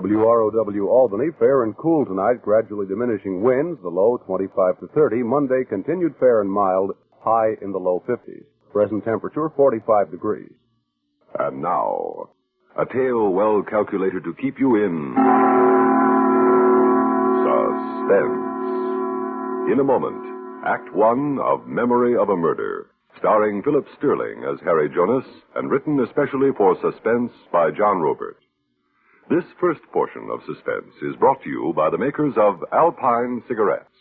WROW Albany, fair and cool tonight, gradually diminishing winds, the low 25 to 30. Monday, continued fair and mild, high in the low 50s. Present temperature, 45 degrees. And now, a tale well calculated to keep you in suspense. In a moment, Act One of Memory of a Murder, starring Philip Sterling as Harry Jonas, and written especially for Suspense by John Robert. This first portion of Suspense is brought to you by the makers of Alpine cigarettes.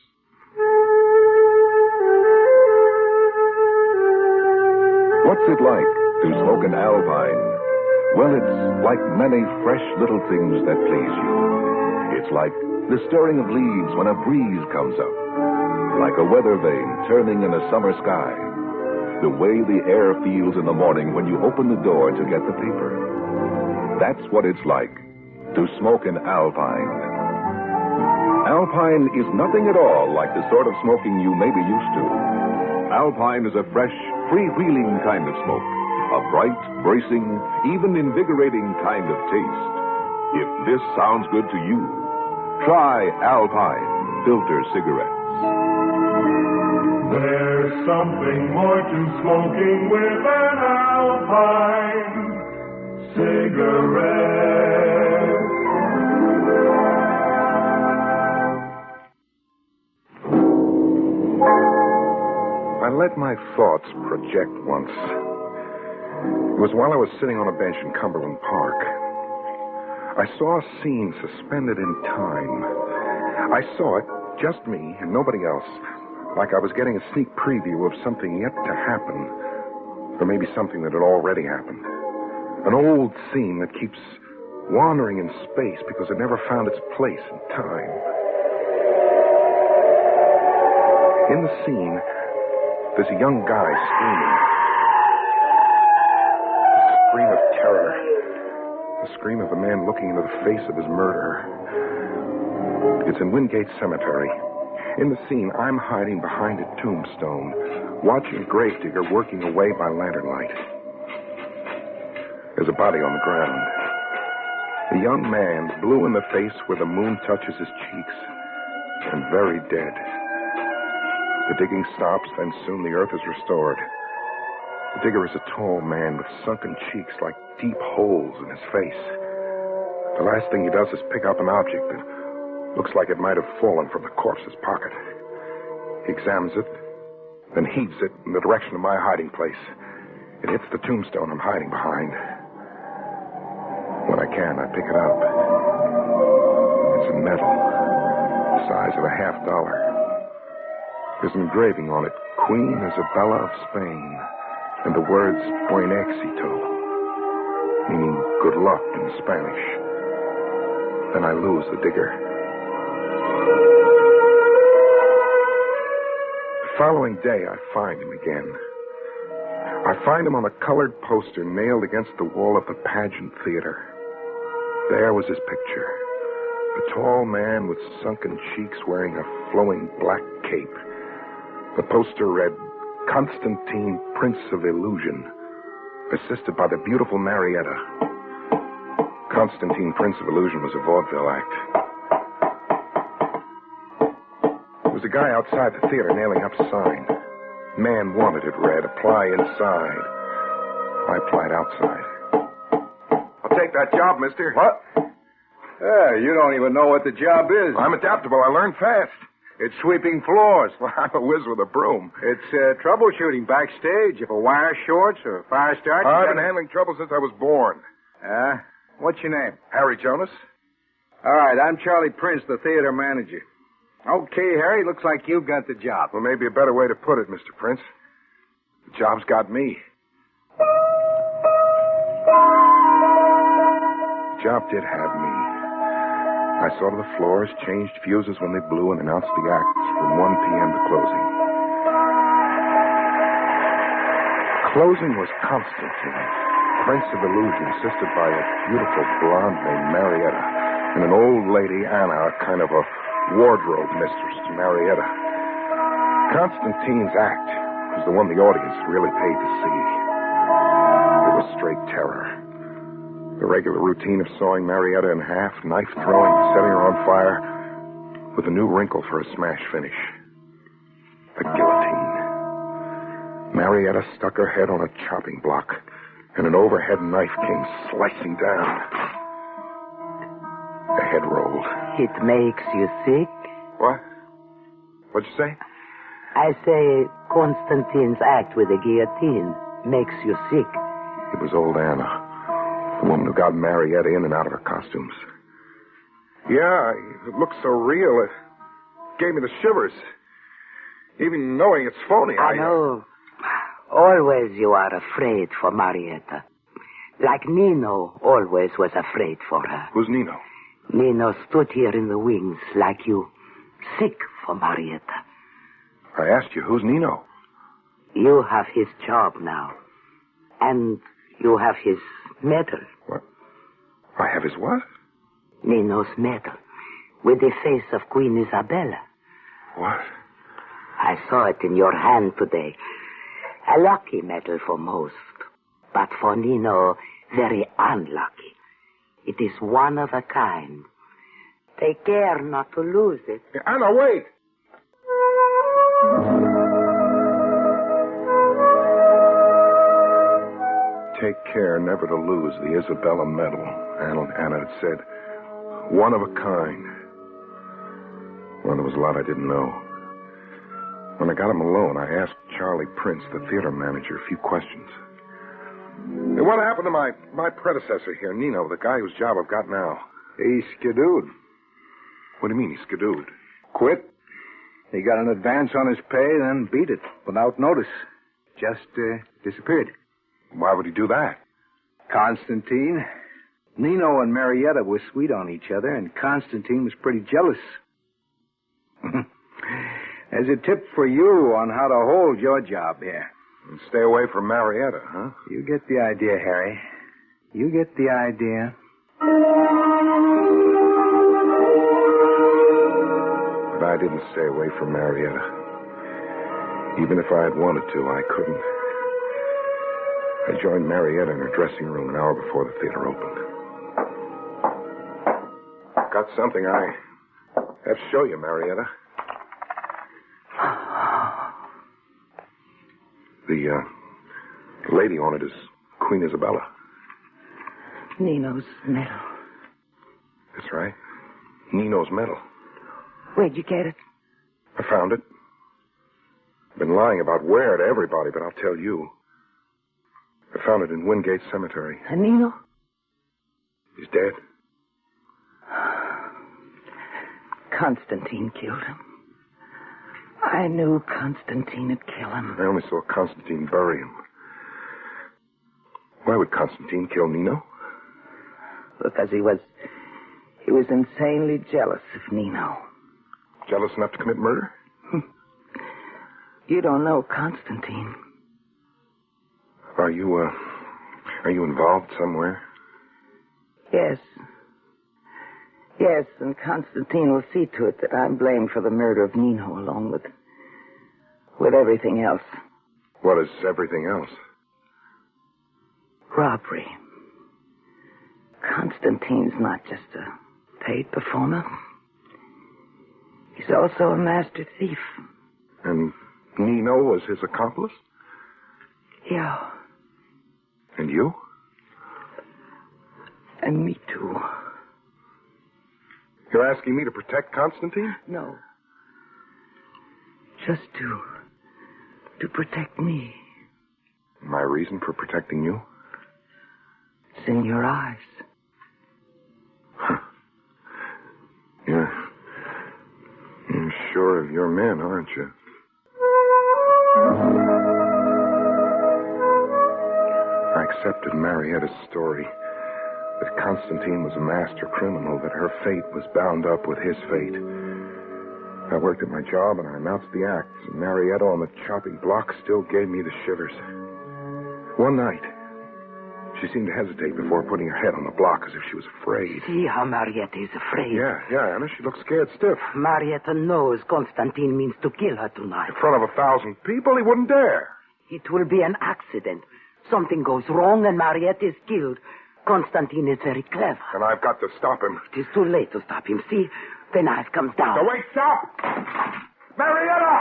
What's it like to smoke an Alpine? Well, it's like many fresh little things that please you. It's like the stirring of leaves when a breeze comes up. Like a weather vane turning in a summer sky. The way the air feels in the morning when you open the door to get the paper. That's what it's like to smoke an Alpine. Alpine is nothing at all like the sort of smoking you may be used to. Alpine is a fresh, freewheeling kind of smoke. A bright, bracing, even invigorating kind of taste. If this sounds good to you, try Alpine filter cigarettes. There's something more to smoking with an Alpine cigarette. I let my thoughts project once. It was while I was sitting on a bench in Cumberland Park. I saw a scene suspended in time. I saw it, just me and nobody else, like I was getting a sneak preview of something yet to happen, or maybe something that had already happened. An old scene that keeps wandering in space because it never found its place in time. In the scene, there's a young guy screaming. A scream of terror. The scream of a man looking into the face of his murderer. It's in Wingate Cemetery. In the scene, I'm hiding behind a tombstone, watching a gravedigger working away by lantern light. There's a body on the ground. A young man, blue in the face where the moon touches his cheeks, and very dead. The digging stops, then soon the earth is restored. The digger is a tall man with sunken cheeks like deep holes in his face. The last thing he does is pick up an object that looks like it might have fallen from the corpse's pocket. He examines it, then heaves it in the direction of my hiding place. It hits the tombstone I'm hiding behind. When I can, I pick it up. It's a medal, the size of $50. There's an engraving on it, Queen Isabella of Spain, and the words Buen Éxito, meaning good luck in Spanish. Then I lose the digger. The following day, I find him again. I find him on a colored poster nailed against the wall of the Pageant Theater. There was his picture. A tall man with sunken cheeks wearing a flowing black cape. The poster read, Constantine, Prince of Illusion, assisted by the beautiful Marietta. Constantine, Prince of Illusion was a vaudeville act. There was a guy outside the theater nailing up a sign. Man wanted, it read, apply inside. I applied outside. I'll take that job, mister. What? You don't even know what the job is. I'm adaptable. I learn fast. It's sweeping floors. Well, I'm a whiz with a broom. It's troubleshooting backstage. If a wire shorts or a fire starts... I've been handling trouble since I was born. What's your name? Harry Jonas. All right, I'm Charlie Prince, the theater manager. Okay, Harry, looks like you've got the job. Well, maybe a better way to put it, Mr. Prince. The job's got me. The job did have me. I saw to the floors, changed fuses when they blew, and announced the acts from 1 p.m. to closing. Closing was Constantine, Prince of Illusion, assisted by a beautiful blonde named Marietta, and an old lady, Anna, kind of a wardrobe mistress to Marietta. Constantine's act was the one the audience really paid to see. It was straight terror. The regular routine of sawing Marietta in half, knife throwing, setting her on fire, with a new wrinkle for a smash finish. The guillotine. Marietta stuck her head on a chopping block, and an overhead knife came slicing down. The head rolled. It makes you sick? What? What'd you say? I say Constantine's act with the guillotine makes you sick. It was old Anna, the woman who got Marietta in and out of her costumes. Yeah, it looks so real. It gave me the shivers. Even knowing it's phony, I know. Always you are afraid for Marietta. Like Nino always was afraid for her. Who's Nino? Nino stood here in the wings like you, sick for Marietta. I asked you, who's Nino? You have his job now. And you have his medal. What? I have his what? Nino's medal. With the face of Queen Isabella. What? I saw it in your hand today. A lucky medal for most. But for Nino, very unlucky. It is one of a kind. Take care not to lose it. Anna, wait! Take care never to lose the Isabella medal, Anna had said. One of a kind. Well, there was a lot I didn't know. When I got him alone, I asked Charlie Prince, the theater manager, a few questions. Hey, what happened to my predecessor here, Nino, the guy whose job I've got now? He skidooed. What do you mean he skidooed? Quit. He got an advance on his pay, then beat it without notice. Just disappeared. Why would he do that? Constantine. Nino and Marietta were sweet on each other, and Constantine was pretty jealous. As a tip for you on how to hold your job here. And stay away from Marietta, huh? You get the idea, Harry. You get the idea. But I didn't stay away from Marietta. Even if I had wanted to, I couldn't. I joined Marietta in her dressing room an hour before the theater opened. Got something I have to show you, Marietta. The lady on it is Queen Isabella. Nino's medal. That's right. Nino's medal. Where'd you get it? I found it. I've been lying about where to everybody, but I'll tell you. I found it in Wingate Cemetery. And Nino? He's dead. Constantine killed him. I knew Constantine would kill him. I only saw Constantine bury him. Why would Constantine kill Nino? Because he was insanely jealous of Nino. Jealous enough to commit murder? You don't know Constantine. Are you involved somewhere? Yes. Yes, and Constantine will see to it that I'm blamed for the murder of Nino along with everything else. What is everything else? Robbery. Constantine's not just a paid performer. He's also a master thief. And Nino was his accomplice? Yeah. And you? And me too. You're asking me to protect Constantine? No. Just to protect me. My reason for protecting you? It's in your eyes. Huh. You're sure of your men, aren't you? I accepted Marietta's story. That Constantine was a master criminal, that her fate was bound up with his fate. I worked at my job and I announced the acts, and Marietta on the chopping block still gave me the shivers. One night, she seemed to hesitate before putting her head on the block as if she was afraid. See how Marietta is afraid. Yeah, Anna, she looked scared stiff. Marietta knows Constantine means to kill her tonight. In front of 1,000 people, he wouldn't dare. It will be an accident. Something goes wrong and Marietta is killed. Constantine is very clever. And I've got to stop him. It is too late to stop him. See, the knife comes down. No, wait, stop! Marietta!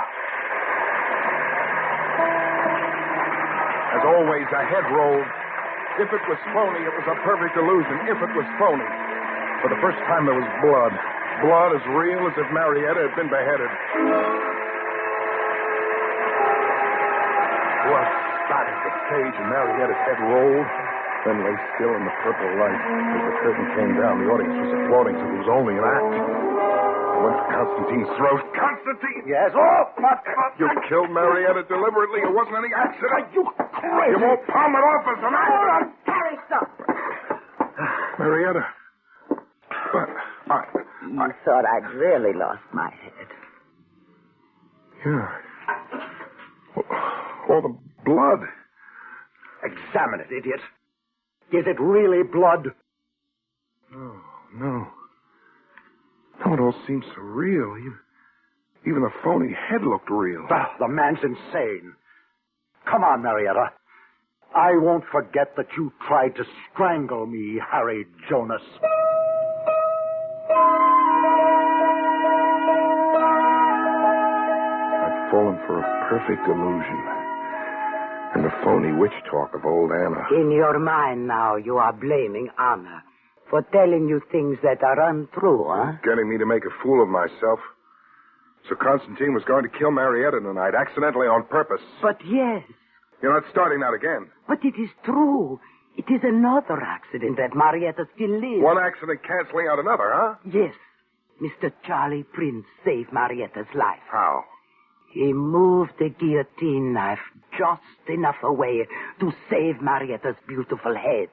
As always, a head rolled. If it was phony, it was a perfect illusion. If it was phony. For the first time, there was blood. Blood as real as if Marietta had been beheaded. Blood spattered the stage, and Marietta's head rolled, then lay still in the purple light. As the curtain came down, the audience was applauding, so it was only an act. I went for Constantine's throat. Constantine! Yes? Oh, but... You killed Marietta deliberately. It wasn't any accident. You crazy! You won't palm it off as an accident. Harry, stop. Marietta. But You thought I'd really lost my head. Yeah. All the blood. Examine it, idiot. Is it really blood? Oh, no. No, it all seems so real. Even the phony head looked real. The man's insane. Come on, Marietta. I won't forget that you tried to strangle me, Harry Jonas. I've fallen for a perfect illusion. And the phony witch talk of old Anna. In your mind now, you are blaming Anna for telling you things that are untrue, huh? Getting me to make a fool of myself. So Constantine was going to kill Marietta tonight, accidentally on purpose. But yes. You're not starting that again. But it is true. It is another accident that Marietta still lives. One accident canceling out another, huh? Yes. Mr. Charlie Prince saved Marietta's life. How? He moved the guillotine knife just enough away to save Marietta's beautiful head.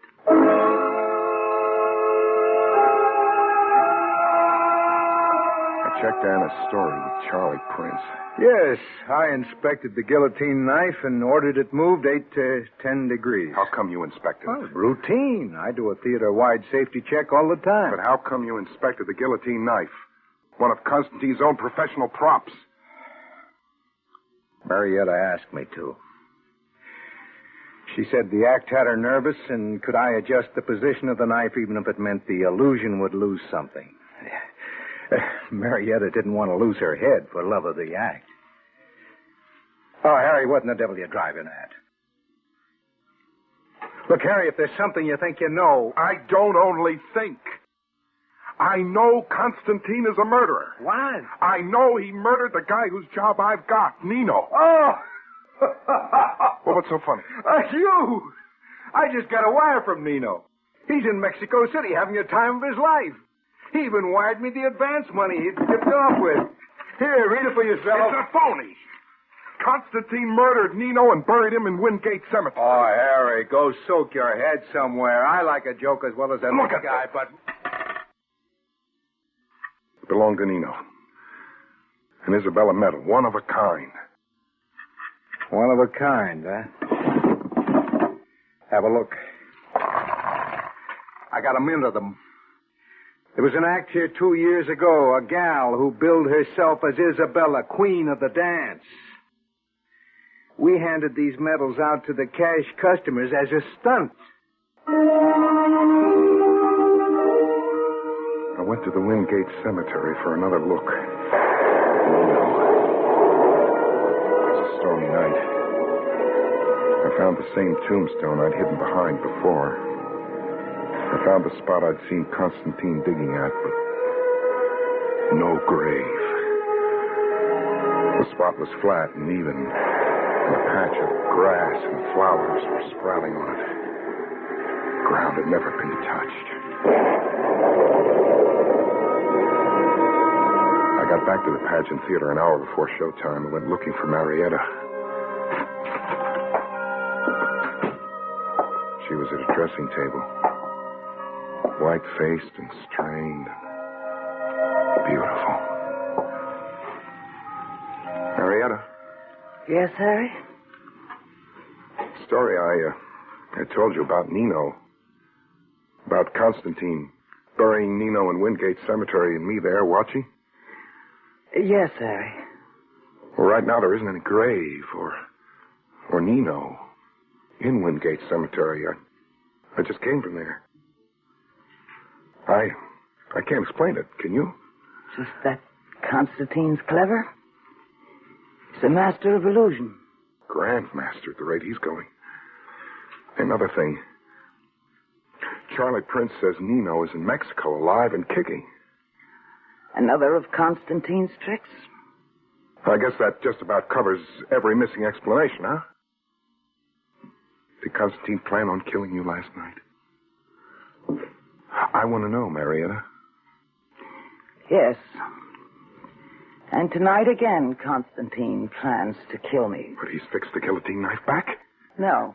I checked Anna's story with Charlie Prince. Yes, I inspected the guillotine knife and ordered it moved 8 to 10 degrees. How come you inspected Oh, it? routine. I do a theater-wide safety check all the time. But how come you inspected the guillotine knife? One of Constantine's own professional props. Marietta asked me to. She said the act had her nervous, and could I adjust the position of the knife even if it meant the illusion would lose something. Marietta didn't want to lose her head for love of the act. Oh, Harry, what in the devil are you driving at? Look, Harry, if there's something you think you know... I don't only think. I know Constantine is a murderer. What? I know he murdered the guy whose job I've got, Nino. Oh! Well, what's so funny? You! I just got a wire from Nino. He's in Mexico City having the time of his life. He even wired me the advance money he'd tipped off with. Here, read it for yourself. It's a phony. Constantine murdered Nino and buried him in Wingate Cemetery. Oh, Harry, go soak your head somewhere. I like a joke as well as that Look little at guy, this. but... It belonged to Nino. An Isabella medal, one of a kind. One of a kind, huh? Have a look. I got a mint of them. There was an act here 2 years ago, a gal who billed herself as Isabella, queen of the dance. We handed these medals out to the cash customers as a stunt. I went to the Wingate Cemetery for another look. It was a stormy night. I found the same tombstone I'd hidden behind before. I found the spot I'd seen Constantine digging at, but no grave. The spot was flat and even, and a patch of grass and flowers were sprouting on it. The ground had never been touched. I got back to the pageant theater an hour before showtime and went looking for Marietta. She was at a dressing table. White-faced and strained. Beautiful. Marietta. Yes, Harry? The story I told you about Nino. About Constantine burying Nino in Wingate Cemetery and me there watching. Yes, Harry. Well, right now there isn't any grave or Nino in Wingate Cemetery. I just came from there. I can't explain it. Can you? Just that Constantine's clever. He's a master of illusion. Grandmaster at the rate he's going. Another thing. Charlie Prince says Nino is in Mexico, alive and kicking. Another of Constantine's tricks? I guess that just about covers every missing explanation, huh? Did Constantine plan on killing you last night? I want to know, Marietta. Yes. And tonight again, Constantine plans to kill me. But he's fixed the guillotine knife back? No.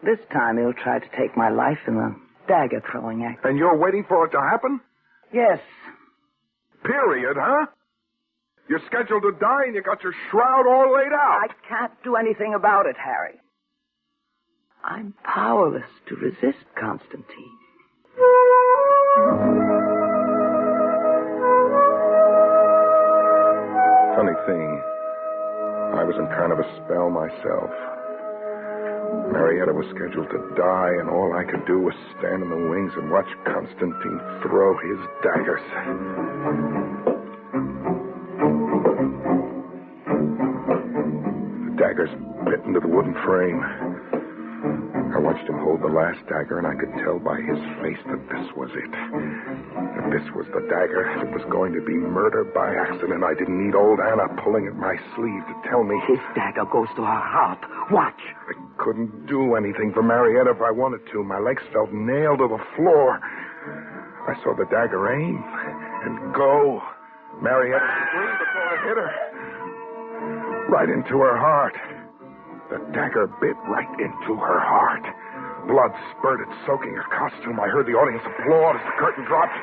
This time he'll try to take my life in the dagger-throwing act. And you're waiting for it to happen? Yes. Period, huh? You're scheduled to die and you got your shroud all laid out. I can't do anything about it, Harry. I'm powerless to resist Constantine. Funny thing, I was in kind of a spell myself. Marietta was scheduled to die, and all I could do was stand in the wings and watch Constantine throw his daggers. The daggers bit into the wooden frame. I watched him hold the last dagger, and I could tell by his face that this was it. That this was the dagger. It was going to be murder by accident. I didn't need old Anna pulling at my sleeve to tell me. His dagger goes to her heart. Watch. I couldn't do anything for Marietta if I wanted to. My legs felt nailed to the floor. I saw the dagger aim and go. Marietta screamed before I hit her. Right into her heart. The dagger bit right into her heart. Blood spurted, soaking her costume. I heard the audience applaud as the curtain dropped.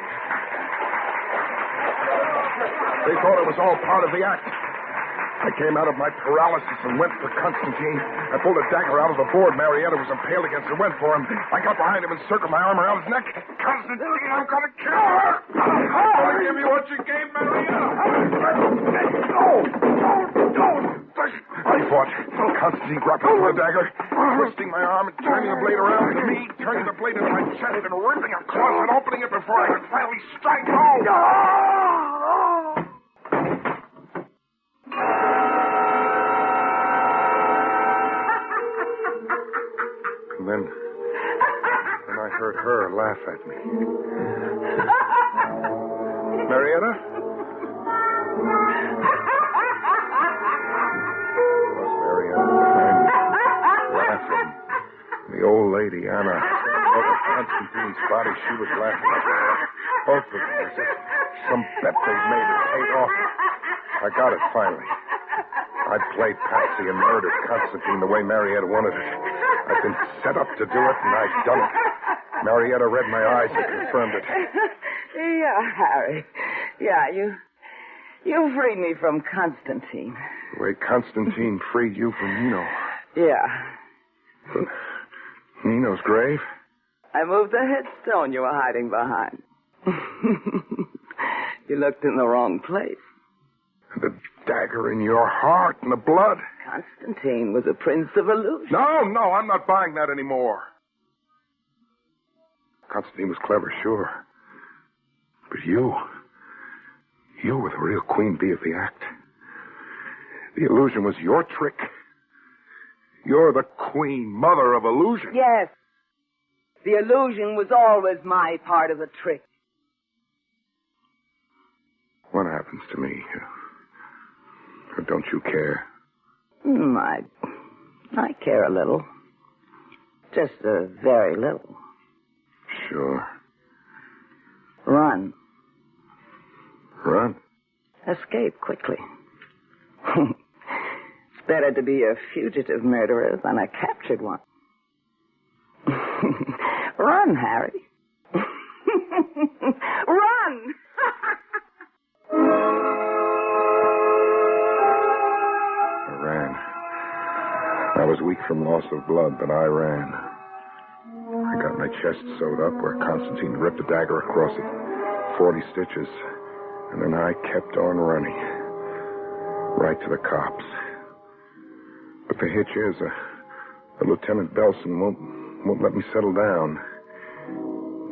They thought it was all part of the act. I came out of my paralysis and went for Constantine. I pulled a dagger out of the board. Marietta was impaled against it. Went for him. I got behind him and circled my arm around his neck. Constantine, I'm going to kill her. I'm going to give you what you gave Marietta. Don't. I fought. Constantine grabbed for the dagger, twisting my arm and turning the blade around to me, turning the blade into my chest and ripping across and opening it before I could finally strike home. And then I heard her laugh at me. Marietta? Laughing. The old lady, Anna, over Constantine's body, she was laughing. Both of them, as if some bet they'd made had paid off. I got it finally. I played Patsy and murdered Constantine the way Marietta wanted it. I'd been set up to do it, and I'd done it. Marietta read my eyes and confirmed it. Yeah, Harry. Yeah, you freed me from Constantine. The way Constantine freed you from Nino. Yeah. But Nino's grave? I moved the headstone you were hiding behind. You looked in the wrong place. The dagger in your heart and the blood. Constantine was a prince of illusion. No, I'm not buying that anymore. Constantine was clever, sure. But you were the real queen bee of the act. The illusion was your trick. You're the queen mother of illusion. Yes. The illusion was always my part of the trick. What happens to me? Or don't you care? I care a little. Just a very little. Sure. Run. Run? Escape quickly. It's better to be a fugitive murderer than a captured one. Run, Harry. Run! I ran. I was weak from loss of blood, but I ran. I got my chest sewed up where Constantine ripped a dagger across it. 40 stitches. And then I kept on running. Right to the cops. But the hitch is, Lieutenant Belson won't let me settle down.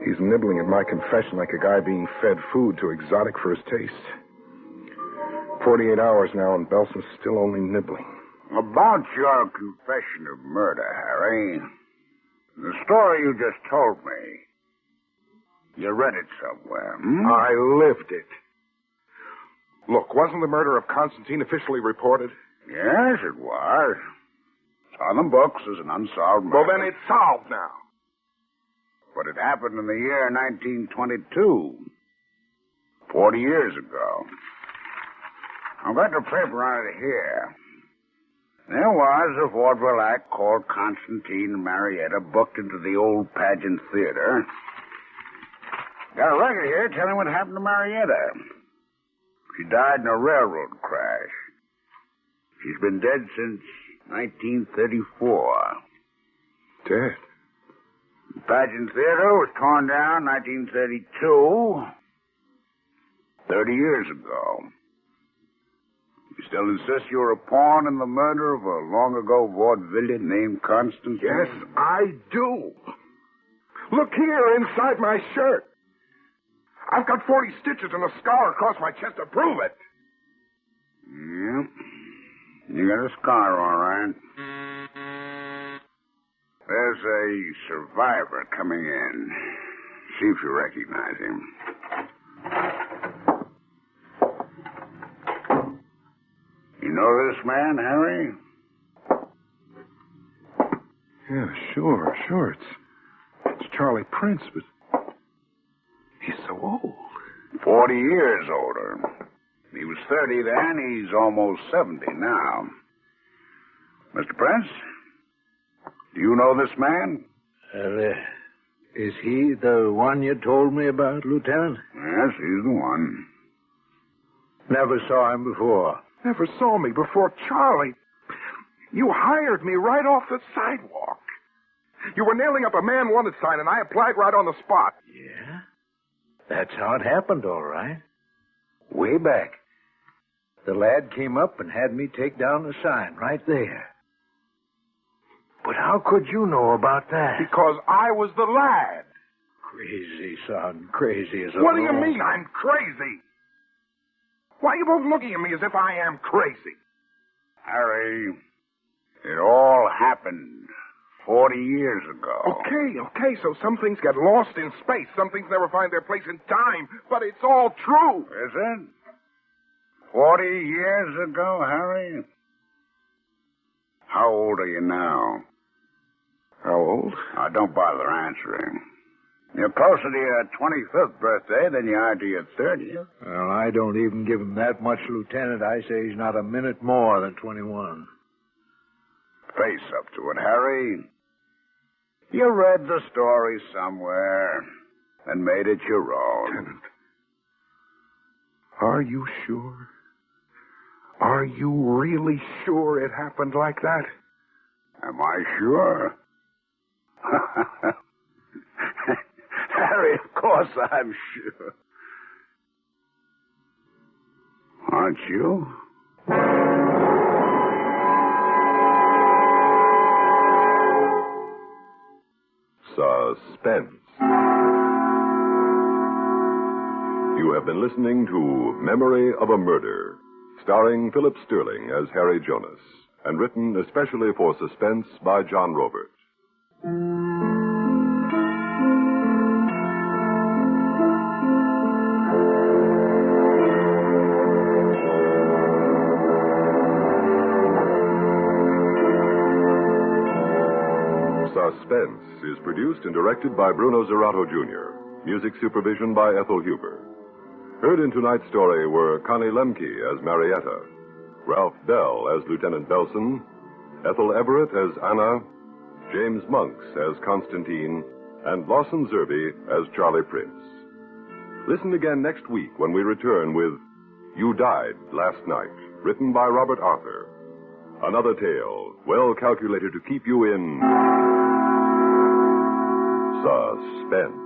He's nibbling at my confession like a guy being fed food too exotic for his taste. 48 hours now, and Belson's still only nibbling. About your confession of murder, Harry, the story you just told me, you read it somewhere, I lived it. Look, wasn't the murder of Constantine officially reported? Yes, it was. It's on the books as an unsolved murder. Well, then it's solved now. But it happened in the year 1922, 40 years ago. I've got the paper on it here. There was a vaudeville act called Constantine and Marietta booked into the old pageant theater. Got a record here telling what happened to Marietta. She died in a railroad crash. She's been dead since 1934. Dead? The pageant theater was torn down in 1932, 30 years ago. You still insist you were a pawn in the murder of a long-ago vaudevillian named Constantine? Yes, I do. Look here, inside my shirt. I've got 40 stitches and a scar across my chest to prove it. Yeah. You got a scar, all right. There's a survivor coming in. See if you recognize him. You know this man, Harry? Yeah, sure. It's Charlie Prince, but he's so old. 40 years older. He was 30 then. He's almost 70 now. Mr. Prince, do you know this man? Is he the one you told me about, Lieutenant? Yes, he's the one. Never saw him before. Never saw me before, Charlie. You hired me right off the sidewalk. You were nailing up a man wanted sign, and I applied right on the spot. Yeah? That's how it happened, all right. Way back. The lad came up and had me take down the sign right there. But how could you know about that? Because I was the lad. Crazy, son. Crazy as a What do you law. mean I'm crazy? Why are you both looking at me as if I am crazy? Harry, it all happened 40 years ago. Okay, so some things get lost in space. Some things never find their place in time. But it's all true. Is it? 40 years ago, Harry? How old are you now? How old? Don't bother answering. You're closer to your 25th birthday than you are to your 30th. Well, I don't even give him that much, Lieutenant. I say he's not a minute more than 21. Face up to it, Harry. You read the story somewhere and made it your own. Lieutenant, are you sure? Are you really sure it happened like that? Am I sure? Harry, of course I'm sure. Aren't you? Suspense. You have been listening to Memory of a Murder, starring Philip Sterling as Harry Jonas, and written especially for Suspense by John Robert. Suspense is produced and directed by Bruno Zerato, Jr., music supervision by Ethel Huber. Heard in tonight's story were Connie Lemke as Marietta, Ralph Bell as Lieutenant Belson, Ethel Everett as Anna, James Monks as Constantine, and Lawson Zerby as Charlie Prince. Listen again next week when we return with You Died Last Night, written by Robert Arthur. Another tale well calculated to keep you in suspense.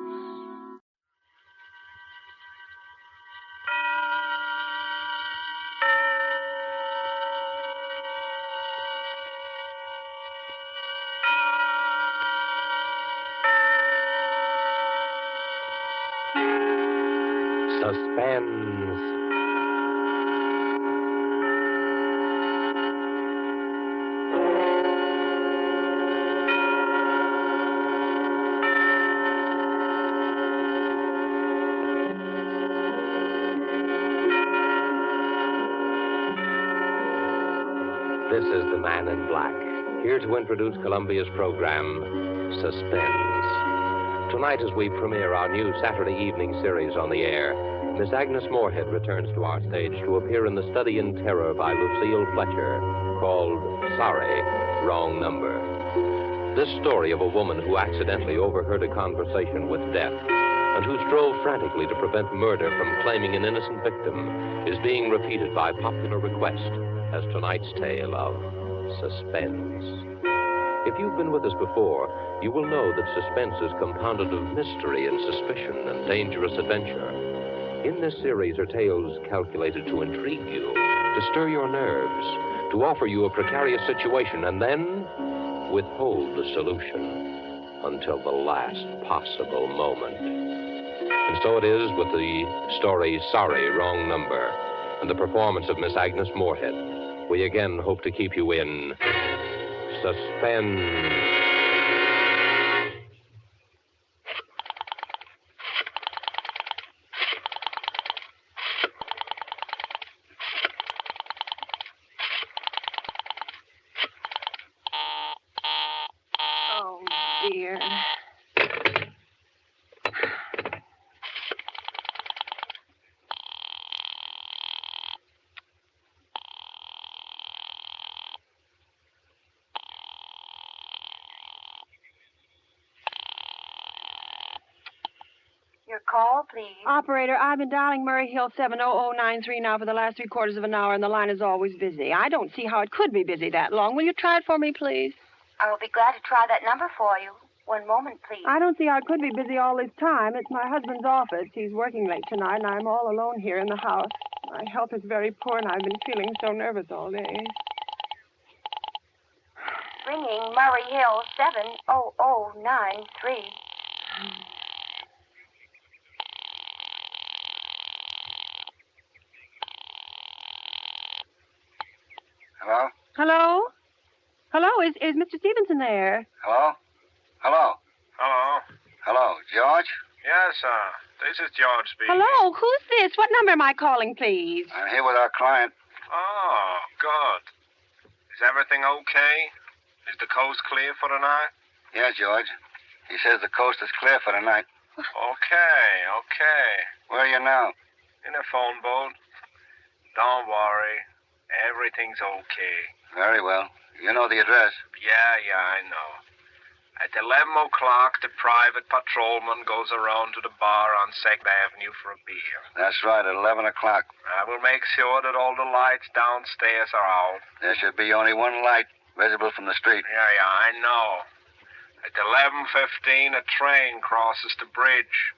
Suspense. This is the Man in Black, here to introduce Columbia's program, Suspense. Tonight, as we premiere our new Saturday evening series on the air, Miss Agnes Moorehead returns to our stage to appear in The Study in Terror by Lucille Fletcher, called Sorry, Wrong Number. This story of a woman who accidentally overheard a conversation with death and who strove frantically to prevent murder from claiming an innocent victim is being repeated by popular request as tonight's tale of Suspense. If you've been with us before, you will know that suspense is compounded of mystery and suspicion and dangerous adventure. In this series are tales calculated to intrigue you, to stir your nerves, to offer you a precarious situation, and then withhold the solution until the last possible moment. And so it is with the story Sorry, Wrong Number, and the performance of Miss Agnes Moorehead. We again hope to keep you in suspense. Oh, dear. Your call, please. Operator, I've been dialing Murray Hill 70093 now for the last 3/4 of an hour, and the line is always busy. I don't see how it could be busy that long. Will you try it for me, please? I will be glad to try that number for you. One moment, please. I don't see how it could be busy all this time. It's my husband's office. He's working late tonight, and I'm all alone here in the house. My health is very poor, and I've been feeling so nervous all day. Ringing Murray Hill 70093. Hello? Hello? Hello, is Mr. Stevenson there? Hello? Hello? Hello? Hello, George? Yes, this is George speaking. Hello, who's this? What number am I calling, please? I'm here with our client. Oh, good. Is everything okay? Is the coast clear for the night? Yeah, George. He says the coast is clear for the night. Okay. Where are you now? In a phone boat. Don't worry. Everything's okay. Very well. You know the address. Yeah, I know. At 11 o'clock, the private patrolman goes around to the bar on 2nd Avenue for a beer. That's right, at 11 o'clock. I will make sure that all the lights downstairs are out. There should be only one light visible from the street. Yeah, I know. At 11:15, a train crosses the bridge.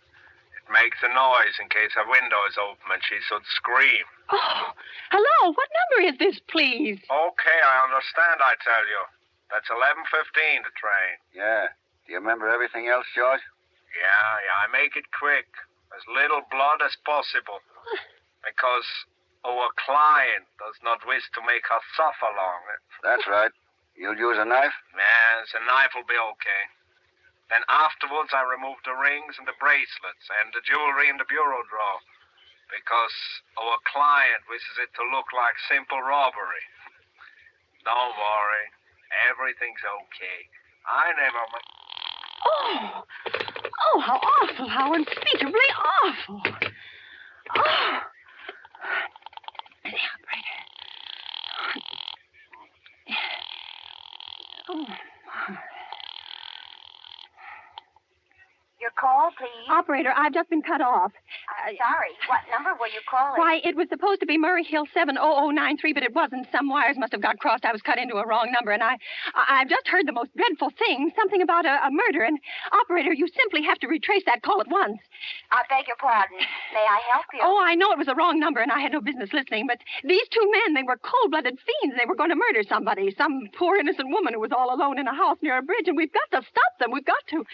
It makes a noise in case her window is open and she should scream. Oh, hello. What number is this, please? Okay, I understand, I tell you. That's 11:15, the train. Yeah. Do you remember everything else, George? Yeah, I make it quick. As little blood as possible. Because our client does not wish to make her suffer long. That's right. You'll use a knife? Yes, a knife will be okay. Then afterwards, I remove the rings and the bracelets and the jewelry in the bureau drawer. Because our client wishes it to look like simple robbery. Don't worry. Everything's okay. I never... Oh, how awful. How unspeakably awful. Oh. The operator. Oh. Your call, please. Operator, I've just been cut off. I'm sorry. What number were you calling? Why, it was supposed to be Murray Hill 70093, but it wasn't. Some wires must have got crossed. I was cut into a wrong number, and I've just heard the most dreadful thing, something about a murder. And, operator, you simply have to retrace that call at once. I beg your pardon. May I help you? Oh, I know it was a wrong number, and I had no business listening, but these two men, they were cold-blooded fiends. They were going to murder somebody, some poor innocent woman who was all alone in a house near a bridge, and we've got to stop them. We've got to.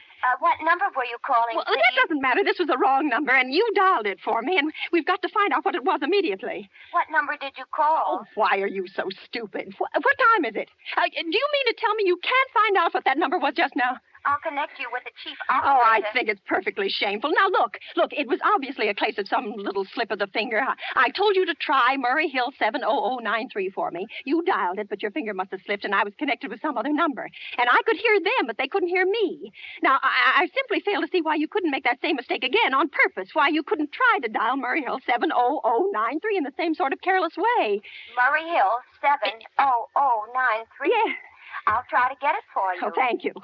What number were you calling, Well, please? that doesn't matter. This was a wrong number, and you dialed dialed it for me, and we've got to find out what it was immediately. What number did you call? Oh, why are you so stupid? What time is it? Do you mean to tell me you can't find out what that number was just now? I'll connect you with the chief operator. Oh, I think it's perfectly shameful. Now, look, it was obviously a case of some little slip of the finger. I told you to try Murray Hill 70093 for me. You dialed it, but your finger must have slipped, and I was connected with some other number. And I could hear them, but they couldn't hear me. Now, I simply fail to see why you couldn't make that same mistake again on purpose, why you couldn't try to dial Murray Hill 70093 in the same sort of careless way. Murray Hill 70093? Yes. I'll try to get it for you. Oh, thank you.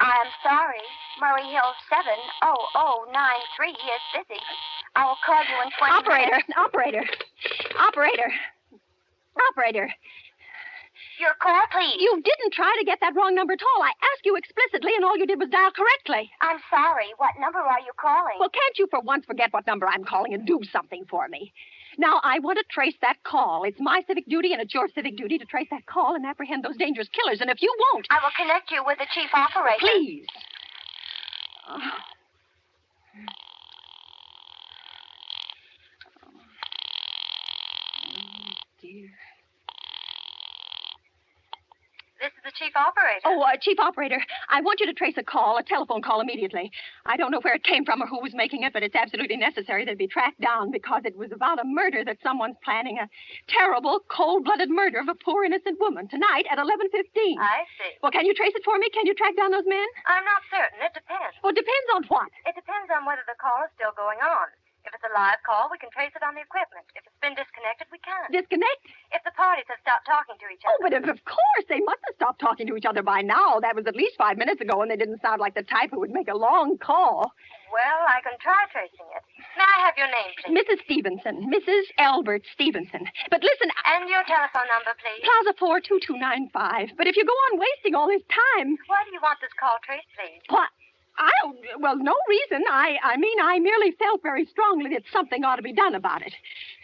I'm sorry. Murray Hill 70093 is busy. I will call you in 20 minutes. Operator. Your call, please. You didn't try to get that wrong number at all. I asked you explicitly, and all you did was dial correctly. I'm sorry. What number are you calling? Well, can't you for once forget what number I'm calling and do something for me? Now, I want to trace that call. It's my civic duty, and it's your civic duty to trace that call and apprehend those dangerous killers. And if you won't... I will connect you with the chief operator. Please. Oh, dear. This is the chief operator. Oh, chief operator, I want you to trace a telephone call immediately. I don't know where it came from or who was making it, but it's absolutely necessary that it be tracked down because it was about a murder that someone's planning, a terrible, cold-blooded murder of a poor, innocent woman tonight at 11:15. I see. Well, can you trace it for me? Can you track down those men? I'm not certain. It depends. Well, it depends on what? It depends on whether the call is still going on. If it's a live call, we can trace it on the equipment. If it's been disconnected, we can't. Disconnect? If the parties have stopped talking to each other. Oh, but of course, they must have stopped talking to each other by now. That was at least 5 minutes ago, and they didn't sound like the type who would make a long call. Well, I can try tracing it. May I have your name, please? Mrs. Stevenson. Mrs. Albert Stevenson. But listen... And your telephone number, please? Plaza 42295. But if you go on wasting all this time... Why do you want this call traced, please? What? Well, no reason. I merely felt very strongly that something ought to be done about it.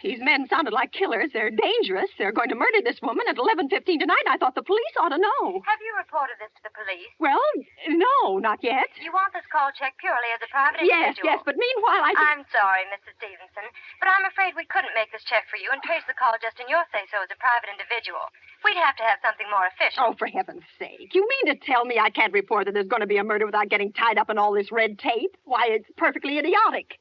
These men sounded like killers. They're dangerous. They're going to murder this woman at 11:15 tonight. I thought the police ought to know. Have you reported this to the police? Well, no, not yet. You want this call checked purely as a private individual? Yes, but meanwhile I'm sorry, Mrs. Stevenson, but I'm afraid we couldn't make this check for you and trace the call just in your say-so as a private individual. We'd have to have something more official. Oh, for heaven's sake. You mean to tell me I can't report that there's going to be a murder without getting tied up in all this red tape? Why, it's perfectly idiotic.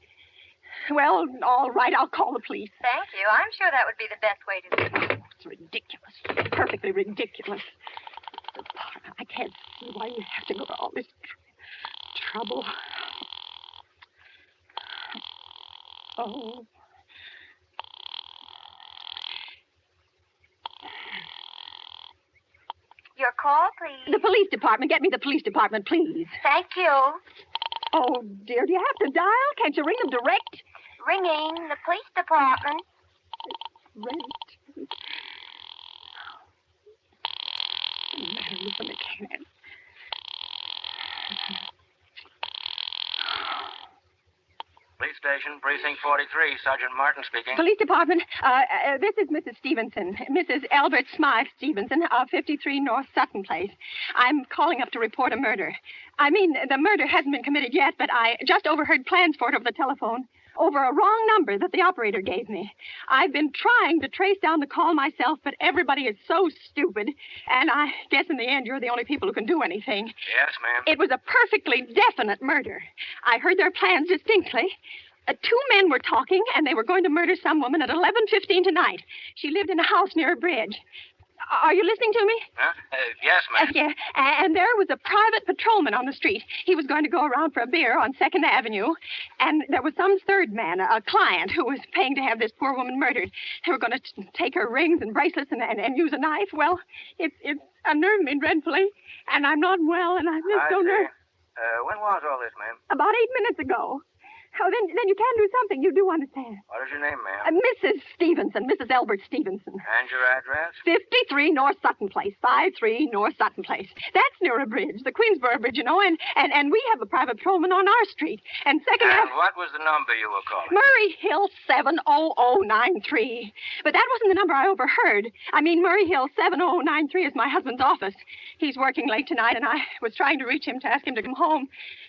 Well, all right, I'll call the police. Thank you. I'm sure that would be the best way to do it. It's ridiculous. Perfectly ridiculous. I can't see why you have to go to all this trouble. Oh. Your call, please. The police department. Get me the police department, please. Thank you. Oh, dear. Do you have to dial? Can't you ring them direct? Ringing the police department. Right. Listen, I can't. Police station, precinct 43, Sergeant Martin speaking. Police department, this is Mrs. Stevenson, Mrs. Albert Smythe Stevenson of 53 North Sutton Place. I'm calling up to report a murder. I mean, the murder hasn't been committed yet, but I just overheard plans for it over the telephone, over a wrong number that the operator gave me. I've been trying to trace down the call myself, but everybody is so stupid, and I guess in the end you're the only people who can do anything. Yes, ma'am. It was a perfectly definite murder. I heard their plans distinctly. 2 men were talking, and they were going to murder some woman at 11:15 tonight. She lived in a house near a bridge. Are you listening to me? Huh? Yes, ma'am. Yeah, and there was a private patrolman on the street. He was going to go around for a beer on 2nd Avenue, and there was some third man, a client, who was paying to have this poor woman murdered. They were going to take her rings and bracelets and use a knife. Well, it's unnerved me dreadfully, and I'm not well, and I'm just so nervous. When was all this, ma'am? About 8 minutes ago. Oh, then you can do something. You do understand. What is your name, ma'am? Mrs. Stevenson, Mrs. Elbert Stevenson. And your address? 53 North Sutton Place. 53 North Sutton Place. That's near a bridge, the Queensboro Bridge, you know, and we have a private patrolman on our street. And second... And what was the number you were calling? Murray Hill 70093. But that wasn't the number I overheard. I mean, Murray Hill 70093 is my husband's office. He's working late tonight, and I was trying to reach him to ask him to come home.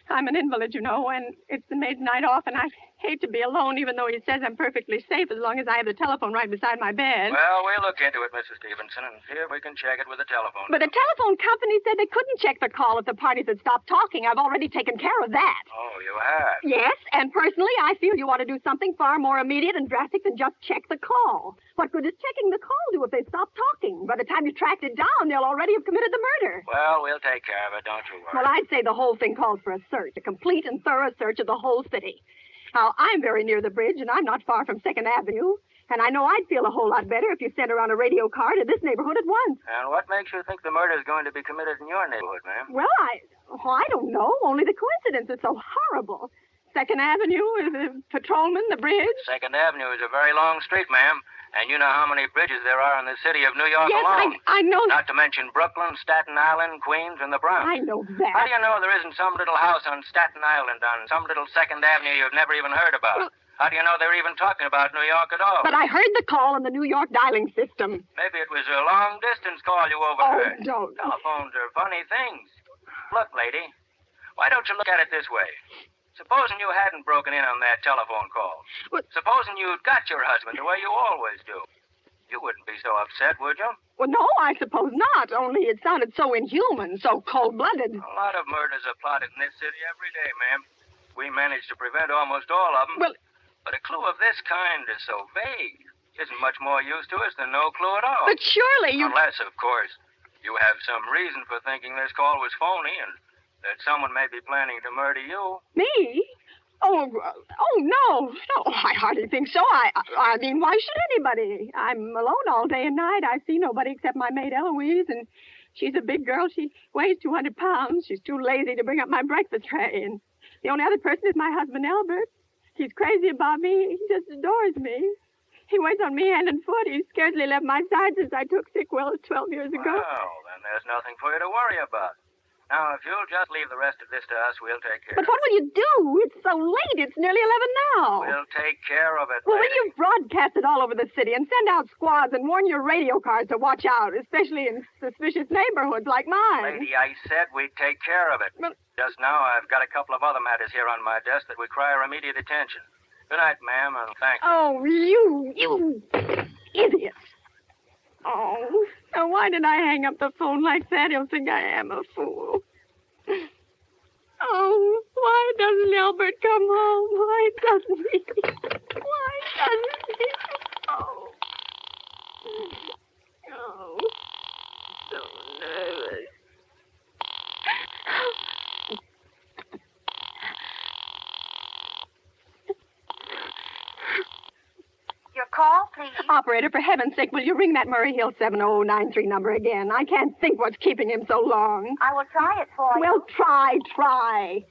I'm an invalid, you know, and it's the maid's night off, and I hate to be alone, even though he says I'm perfectly safe as long as I have the telephone right beside my bed. Well, we'll look into it, Mrs. Stevenson, and see if we can check it with the telephone. But the telephone company said they couldn't check the call if the parties had stopped talking. I've already taken care of that. Oh, you have? Yes, and personally, I feel you ought to do something far more immediate and drastic than just check the call. What good does checking the call do if they stop talking? By the time you tracked it down, they'll already have committed the murder. Well, we'll take care of it, don't you worry. Well, I'd say the whole thing calls for a search, a complete and thorough search of the whole city. Now, I'm very near the bridge, and I'm not far from 2nd Avenue. And I know I'd feel a whole lot better if you sent around a radio car to this neighborhood at once. And what makes you think the murder is going to be committed in your neighborhood, ma'am? Well, I don't know. Only the coincidence is so horrible. 2nd Avenue, the patrolman, the bridge. 2nd Avenue is a very long street, ma'am. And you know how many bridges there are in the city of New York alone. Yes, I know. Not to mention Brooklyn, Staten Island, Queens, and the Bronx. I know that. How do you know there isn't some little house on Staten Island on some little 2nd Avenue you've never even heard about? Well, how do you know they're even talking about New York at all? But I heard the call on the New York dialing system. Maybe it was a long-distance call you overheard. Oh, don't. Telephones are funny things. Look, lady, why don't you look at it this way? Supposing you hadn't broken in on that telephone call. But... Supposing you'd got your husband the way you always do. You wouldn't be so upset, would you? Well, no, I suppose not. Only it sounded so inhuman, so cold-blooded. A lot of murders are plotted in this city every day, ma'am. We manage to prevent almost all of them. Well... But a clue of this kind is so vague. Isn't much more use to us than no clue at all. But surely you... Unless, of course, you have some reason for thinking this call was phony and that someone may be planning to murder you. Me? Oh, no. No, I hardly think so. I mean, why should anybody? I'm alone all day and night. I see nobody except my maid Eloise, and she's a big girl. She weighs 200 pounds. She's too lazy to bring up my breakfast tray, and the only other person is my husband, Albert. He's crazy about me. He just adores me. He waits on me hand and foot. He's scarcely left my side since I took sick 12 years ago. Well, then there's nothing for you to worry about. Now, if you'll just leave the rest of this to us, we'll take care of it. But what will you do? It's so late. It's nearly 11 now. We'll take care of it, Well, lady. will you broadcast it all over the city and send out squads and warn your radio cars to watch out, especially in suspicious neighborhoods like mine? Lady, I said we'd take care of it. But... Just now, I've got a couple of other matters here on my desk that require immediate attention. Good night, ma'am, and thank you. Oh, you idiot. Oh, now why did I hang up the phone like that? He'll think I am a fool. Oh, why doesn't Albert come home? Why doesn't he? Why doesn't he? Oh. Oh. So nervous. Your call, please. Operator, for heaven's sake, will you ring that Murray Hill 70093 number again? I can't think what's keeping him so long. I will try it for you. Well, try. I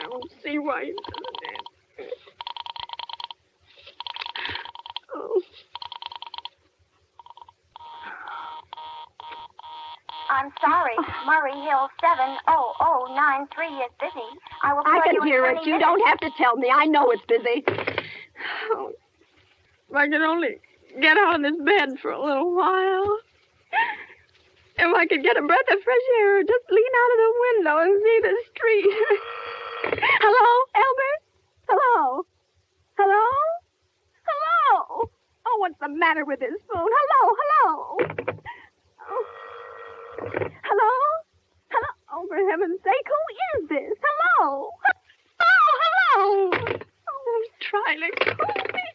don't see why he doesn't answer. Oh. I'm sorry. Murray Hill 70093 is busy. I will call I you can in hear 20 it. You minutes. don't have to tell me. I know it's busy. Oh. If I could only get out of this bed for a little while. If I could get a breath of fresh air or just lean out of the window and see the street. Hello, Albert? Hello? Hello? Hello? Oh, what's the matter with this phone? Hello? Oh. Hello? Hello? Oh, for heaven's sake, who is this? Hello? Oh, hello? Oh, who's trying to call me?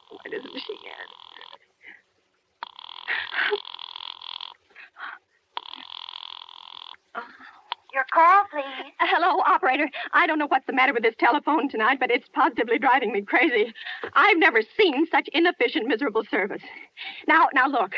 Why doesn't she answer? Your call, please. Hello, operator. I don't know what's the matter with this telephone tonight, but it's positively driving me crazy. I've never seen such inefficient, miserable service. Now, look.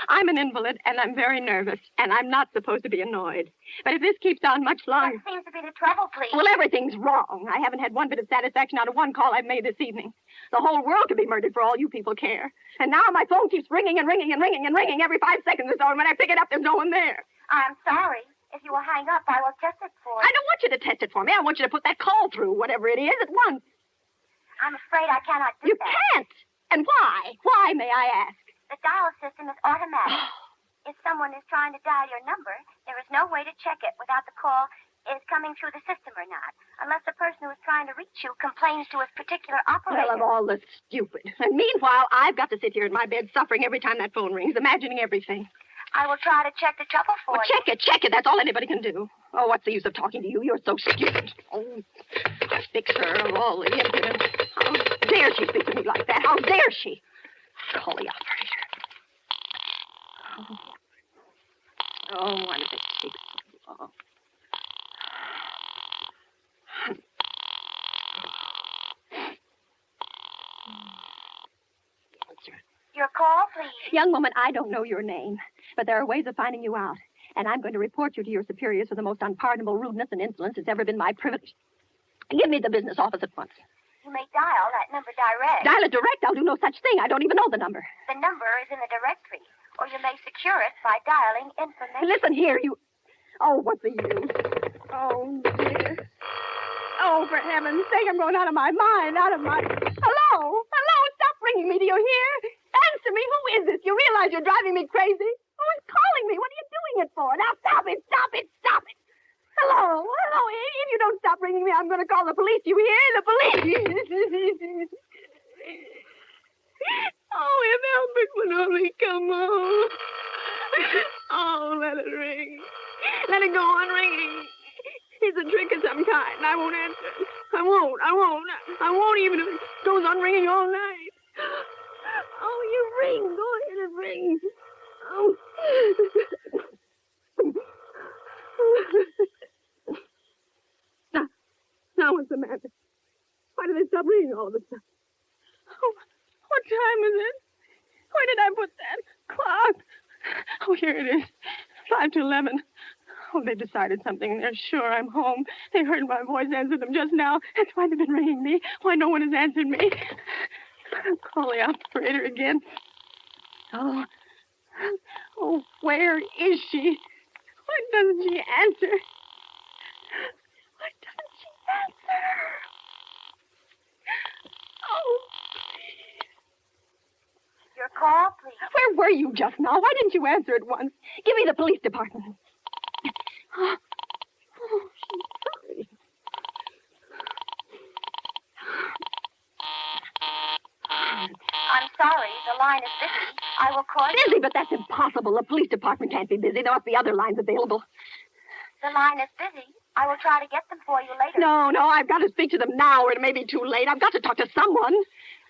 I'm an invalid, and I'm very nervous, and I'm not supposed to be annoyed. But if this keeps on much longer... What seems to be the trouble, please? Well, everything's wrong. I haven't had one bit of satisfaction out of one call I've made this evening. The whole world could be murdered for all you people care. And now my phone keeps ringing and ringing and ringing and ringing every 5 seconds or so, and when I pick it up, there's no one there. I'm sorry. If you will hang up, I will test it for you. I don't want you to test it for me. I want you to put that call through, whatever it is, at once. I'm afraid I cannot do that. You can't. And why? Why, may I ask? The dial system is automatic. If someone is trying to dial your number, there is no way to check it without the call is coming through the system or not, unless the person who is trying to reach you complains to a particular operator. Well, of all the stupid. And meanwhile, I've got to sit here in my bed suffering every time that phone rings, imagining everything. I will try to check the trouble for you. Check it. That's all anybody can do. Oh, what's the use of talking to you? You're so stupid. Oh, I'll fix her of all the impudence. How dare she speak to me like that? How dare she? Call the operator. Oh, what if it takes so long? Your call, please. Young woman, I don't know your name, but there are ways of finding you out. And I'm going to report you to your superiors for the most unpardonable rudeness and insolence it's ever been my privilege. Give me the business office at once. You may dial that number direct. Dial it direct? I'll do no such thing. I don't even know the number. The number is in the directory, or you may secure it by dialing information. Listen here, you... Oh, what's the use? Oh, dear. Oh, for heaven's sake, I'm going out of my mind, out of my... Hello? Stop ringing me, do you hear? Answer me, who is this? You realize you're driving me crazy? Who is calling me? What are you doing it for? Now, stop it! Hello? If you don't stop ringing me, I'm going to call the police. You hear? The police! Oh, if Albert would only come home. Oh, let it ring. Let it go on ringing. It's a trick of some kind. I won't answer. I won't even if it goes on ringing all night. Oh, you ring. Go ahead and ring. Oh. Now what's the matter? Why do they stop ringing all of a sudden? Oh, what time is it? Where did I put that clock? Oh, here it is. 5 to 11. Oh, they've decided something. They're sure I'm home. They heard my voice answer them just now. That's why they've been ringing me. Why no one has answered me. I'll call the operator again. Oh, where is she? Why doesn't she answer? Oh, please. Your call, please. Where were you just now? Why didn't you answer at once? Give me the police department. Oh, she's sorry. I'm sorry, the line is busy. I will call you. Busy, but that's impossible. The police department can't be busy. There must be other lines available. The line is busy. I will try to get them for you later. No, I've got to speak to them now, or it may be too late. I've got to talk to someone.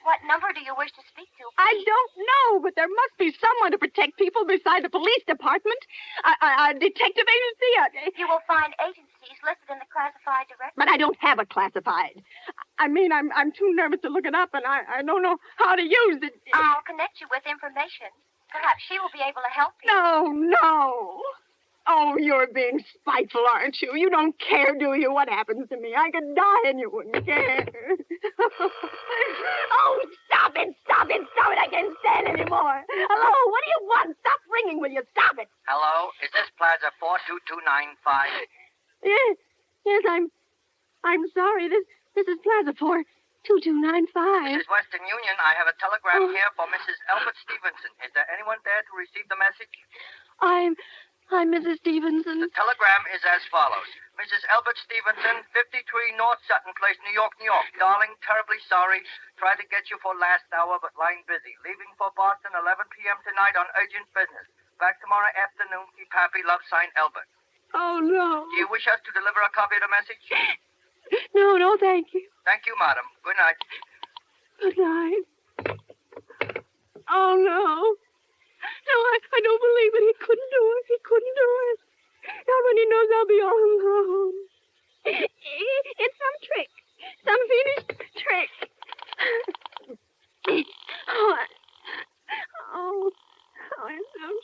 What number do you wish to speak to? I don't know, but there must be someone to protect people beside the police department. A detective agency. You will find agencies listed in the classified directory. But I don't have a classified. I mean, I'm too nervous to look it up, and I don't know how to use it. I'll connect you with information. Perhaps she will be able to help you. No. Oh, you're being spiteful, aren't you? You don't care, do you, what happens to me? I could die and you wouldn't care. Oh, stop it. I can't stand anymore. Hello, what do you want? Stop ringing, will you? Stop it. Hello, is this Plaza 42295? Yes, I'm sorry. This is Plaza 42295. This is Western Union. I have a telegram here for Mrs. Albert Stevenson. Is there anyone there to receive the message? I'm Mrs. Stevenson. The telegram is as follows. Mrs. Albert Stevenson, 53 North Sutton Place, New York. Darling, terribly sorry. Tried to get you for last hour, but line busy. Leaving for Boston 11 p.m. tonight on urgent business. Back tomorrow afternoon. Keep happy. Love, signed, Albert. Oh, no. Do you wish us to deliver a copy of the message? No, thank you. Thank you, madam. Good night. Good night. Oh, no. No, I don't believe it. He couldn't do it. Not when he knows I'll be all alone. It's some trick. Some fiendish trick. Oh, it's some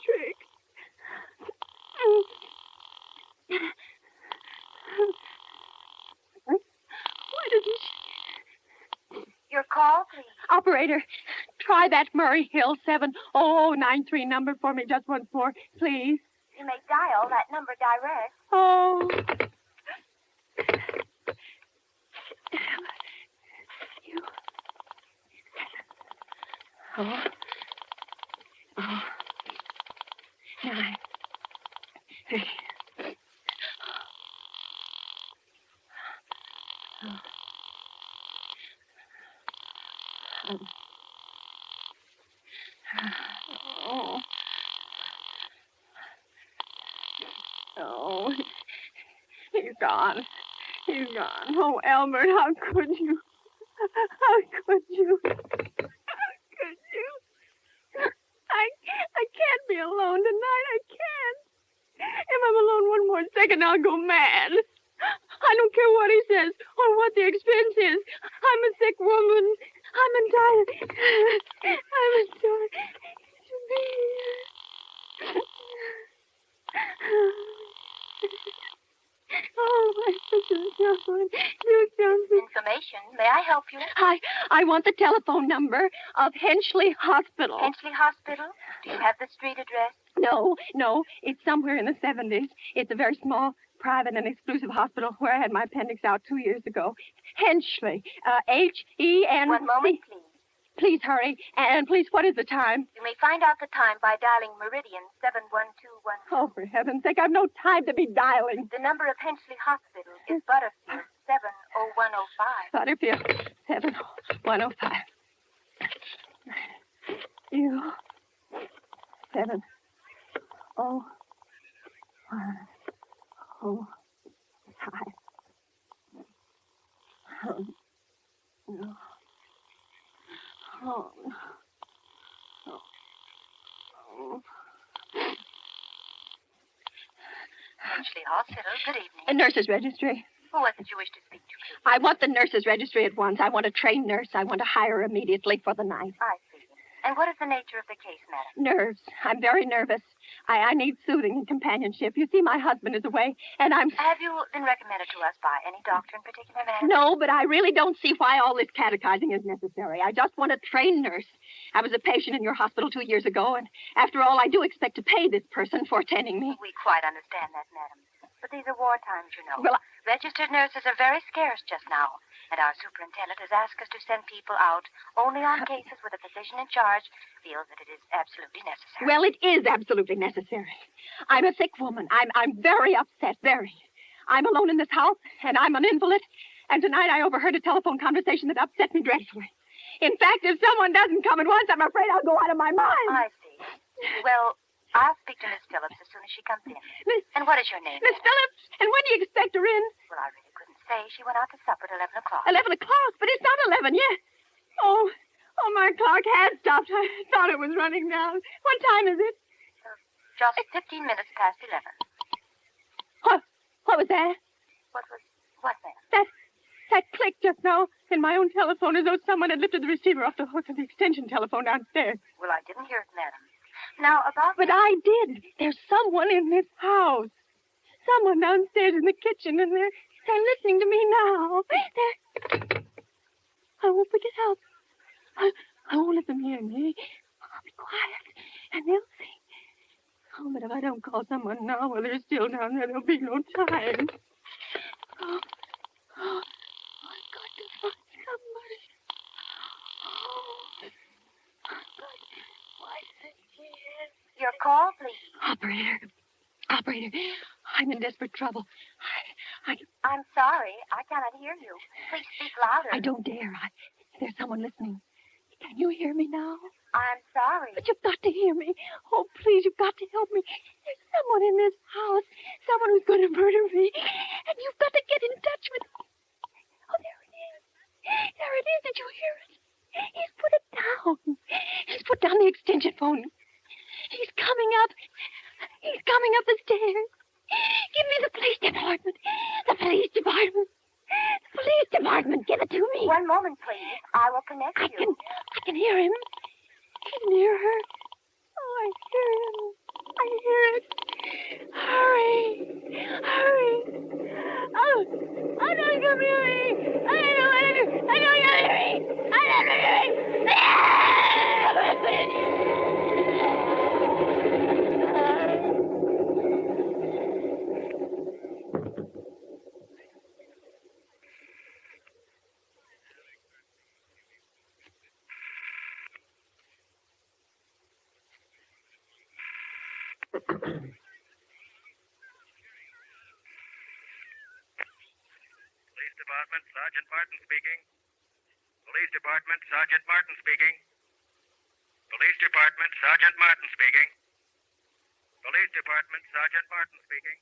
call, please? Operator, try that Murray Hill 70093 number for me just once more, please. You may dial that number direct. Oh. You. Oh. Oh. 9. 3. Oh. Oh. He's gone. He's gone. Oh, Elmer, how could you? How could you? How could you? I can't be alone tonight. I can't. If I'm alone one more second, I'll go mad. I don't care what he says or what the expense is. I'm a sick woman. I'm entitled. I'm entitled to be here. Oh, my sister, John. Do something. Information. May I help you? I want the telephone number of Henchley Hospital. Henchley Hospital? Do you have the street address? No. It's somewhere in the 70s. It's a very small, private, and exclusive hospital where I had my appendix out 2 years ago. Henchley. H-E-N... One moment, please. Please hurry. And please, what is the time? You may find out the time by dialing Meridian 71212. Oh, for heaven's sake, I've no time to be dialing. The number of Henchley Hospital is Butterfield 70105. Butterfield 70105. You 7 0 1 0 5. No. Oh. Henchley Hospital, good evening. A nurse's registry. Who was it you wish to speak to, please? I want the nurse's registry at once. I want a trained nurse. I want to hire her immediately for the night. I see. And what is the nature of the case, madam? Nerves. I'm very nervous. I need soothing and companionship. You see, my husband is away, and I'm... Have you been recommended to us by any doctor in particular, madam? No, but I really don't see why all this catechizing is necessary. I just want a trained nurse. I was a patient in your hospital 2 years ago, and after all, I do expect to pay this person for attending me. We quite understand that, madam. But these are war times, you know. Well, registered nurses are very scarce just now, and our superintendent has asked us to send people out only on cases where the physician in charge feels that it is absolutely necessary. Well, it is absolutely necessary. I'm a sick woman. I'm very upset, very. I'm alone in this house, and I'm an invalid, and tonight I overheard a telephone conversation that upset me dreadfully. In fact, if someone doesn't come at once, I'm afraid I'll go out of my mind. I see. Well, I'll speak to Miss Phillips as soon as she comes in. And what is your name? Miss Phillips? And when do you expect her in? Well, I really couldn't say. She went out to supper at 11 o'clock. 11 o'clock? But it's not 11 yet. Oh, my clock has stopped. I thought it was running down. What time is it? Just 15 minutes past 11. What was that? What, ma'am? That click just now in my own telephone as though someone had lifted the receiver off the hook of the extension telephone downstairs. Well, I didn't hear it, madam. Now, about... But I did. There's someone in this house. Someone downstairs in the kitchen, and they're listening to me now. I won't pick it up. I won't let them hear me. I'll be quiet, and they'll see. Oh, but if I don't call someone now while they're still down there, there'll be no time. Oh, I've got to find somebody. Oh, but why is it here? Your call, please. Operator, I'm in desperate trouble. I'm sorry. I cannot hear you. Please speak louder. I don't dare. There's someone listening. Can you hear me now? I'm sorry. But you've got to hear me. Oh, please, you've got to help me. There's someone in this house. Someone who's going to murder me. And you've got to get in touch with... Oh, there it is. There it is. Did you hear it? He's put it down. He's put down the extension phone. He's coming up. He's coming up the stairs. Give me the police department. The police department. The police department. Give it to me. One moment, please. I will connect you. I can hear him. He's near her. Oh, I hear him. I hear it. Hurry. Hurry. Police Department, Sergeant Martin speaking. Police Department, Sergeant Martin speaking. Police Department, Sergeant Martin speaking. Police Department, Sergeant Martin speaking.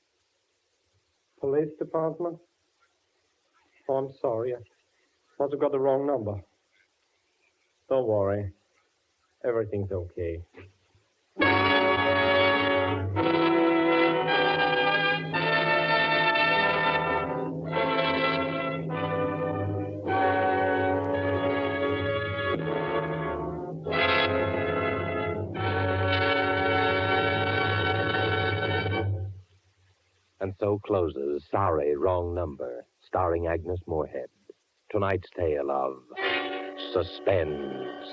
Police Department? Oh, I'm sorry. I must have got the wrong number. Don't worry. Everything's okay. And so closes Sorry, Wrong Number, starring Agnes Moorehead. Tonight's tale of Suspense.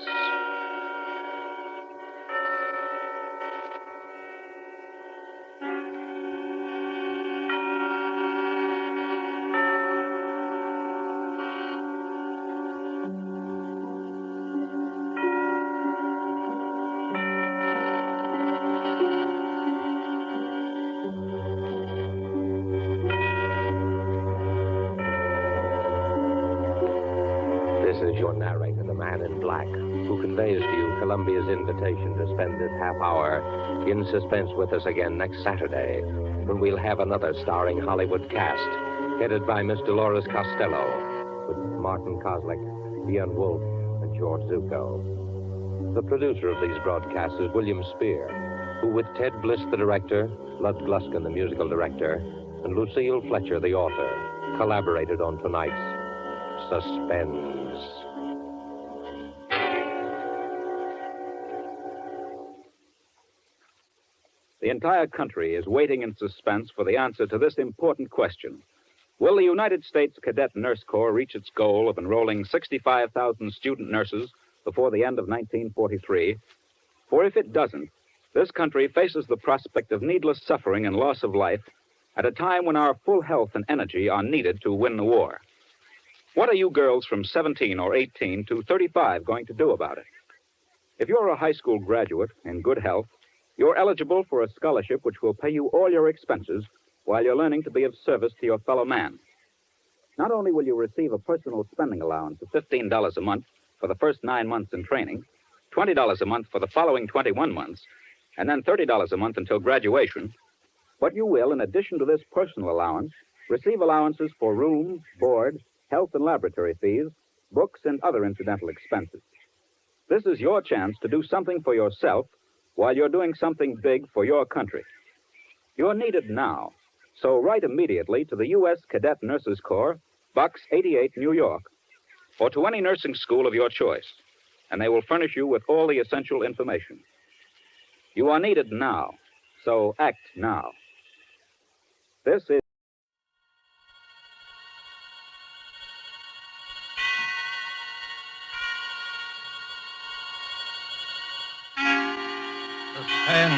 This is your narrator, the man in black, who conveys to you Columbia's invitation to spend this half hour in suspense with us again next Saturday, when we'll have another starring Hollywood cast, headed by Miss Dolores Costello, with Martin Kozlik, Ian Wolfe, and George Zuko. The producer of these broadcasts is William Spier, who, with Ted Bliss, the director, Lud Gluskin, the musical director, and Lucille Fletcher, the author, collaborated on tonight's Suspense. The entire country is waiting in suspense for the answer to this important question. Will the United States Cadet Nurse Corps reach its goal of enrolling 65,000 student nurses before the end of 1943? For if it doesn't, this country faces the prospect of needless suffering and loss of life at a time when our full health and energy are needed to win the war. What are you girls from 17 or 18 to 35 going to do about it? If you're a high school graduate in good health, you're eligible for a scholarship which will pay you all your expenses while you're learning to be of service to your fellow man. Not only will you receive a personal spending allowance of $15 a month for the first 9 months in training, $20 a month for the following 21 months, and then $30 a month until graduation, but you will, in addition to this personal allowance, receive allowances for room, board, health and laboratory fees, books, and other incidental expenses. This is your chance to do something for yourself while you're doing something big for your country. You're needed now, so write immediately to the U.S. Cadet Nurses Corps, Box 88, New York, or to any nursing school of your choice, and they will furnish you with all the essential information. You are needed now, so act now. This is... Suspense.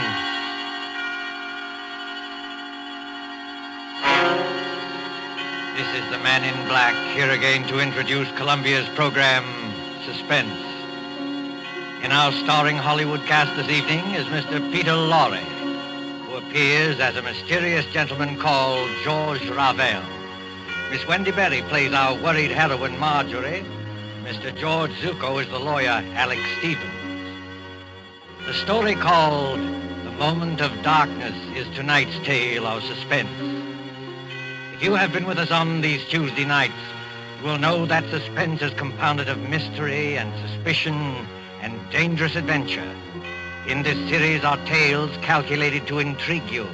This is the man in black, here again to introduce Columbia's program, Suspense. In our starring Hollywood cast this evening is Mr. Peter Lorre, who appears as a mysterious gentleman called George Ravel. Miss Wendy Berry plays our worried heroine, Marjorie. Mr. George Zuko is the lawyer, Alex Stevens. The story called The Moment of Darkness is tonight's tale of suspense. If you have been with us on these Tuesday nights, you will know that suspense is compounded of mystery and suspicion and dangerous adventure. In this series are tales calculated to intrigue you,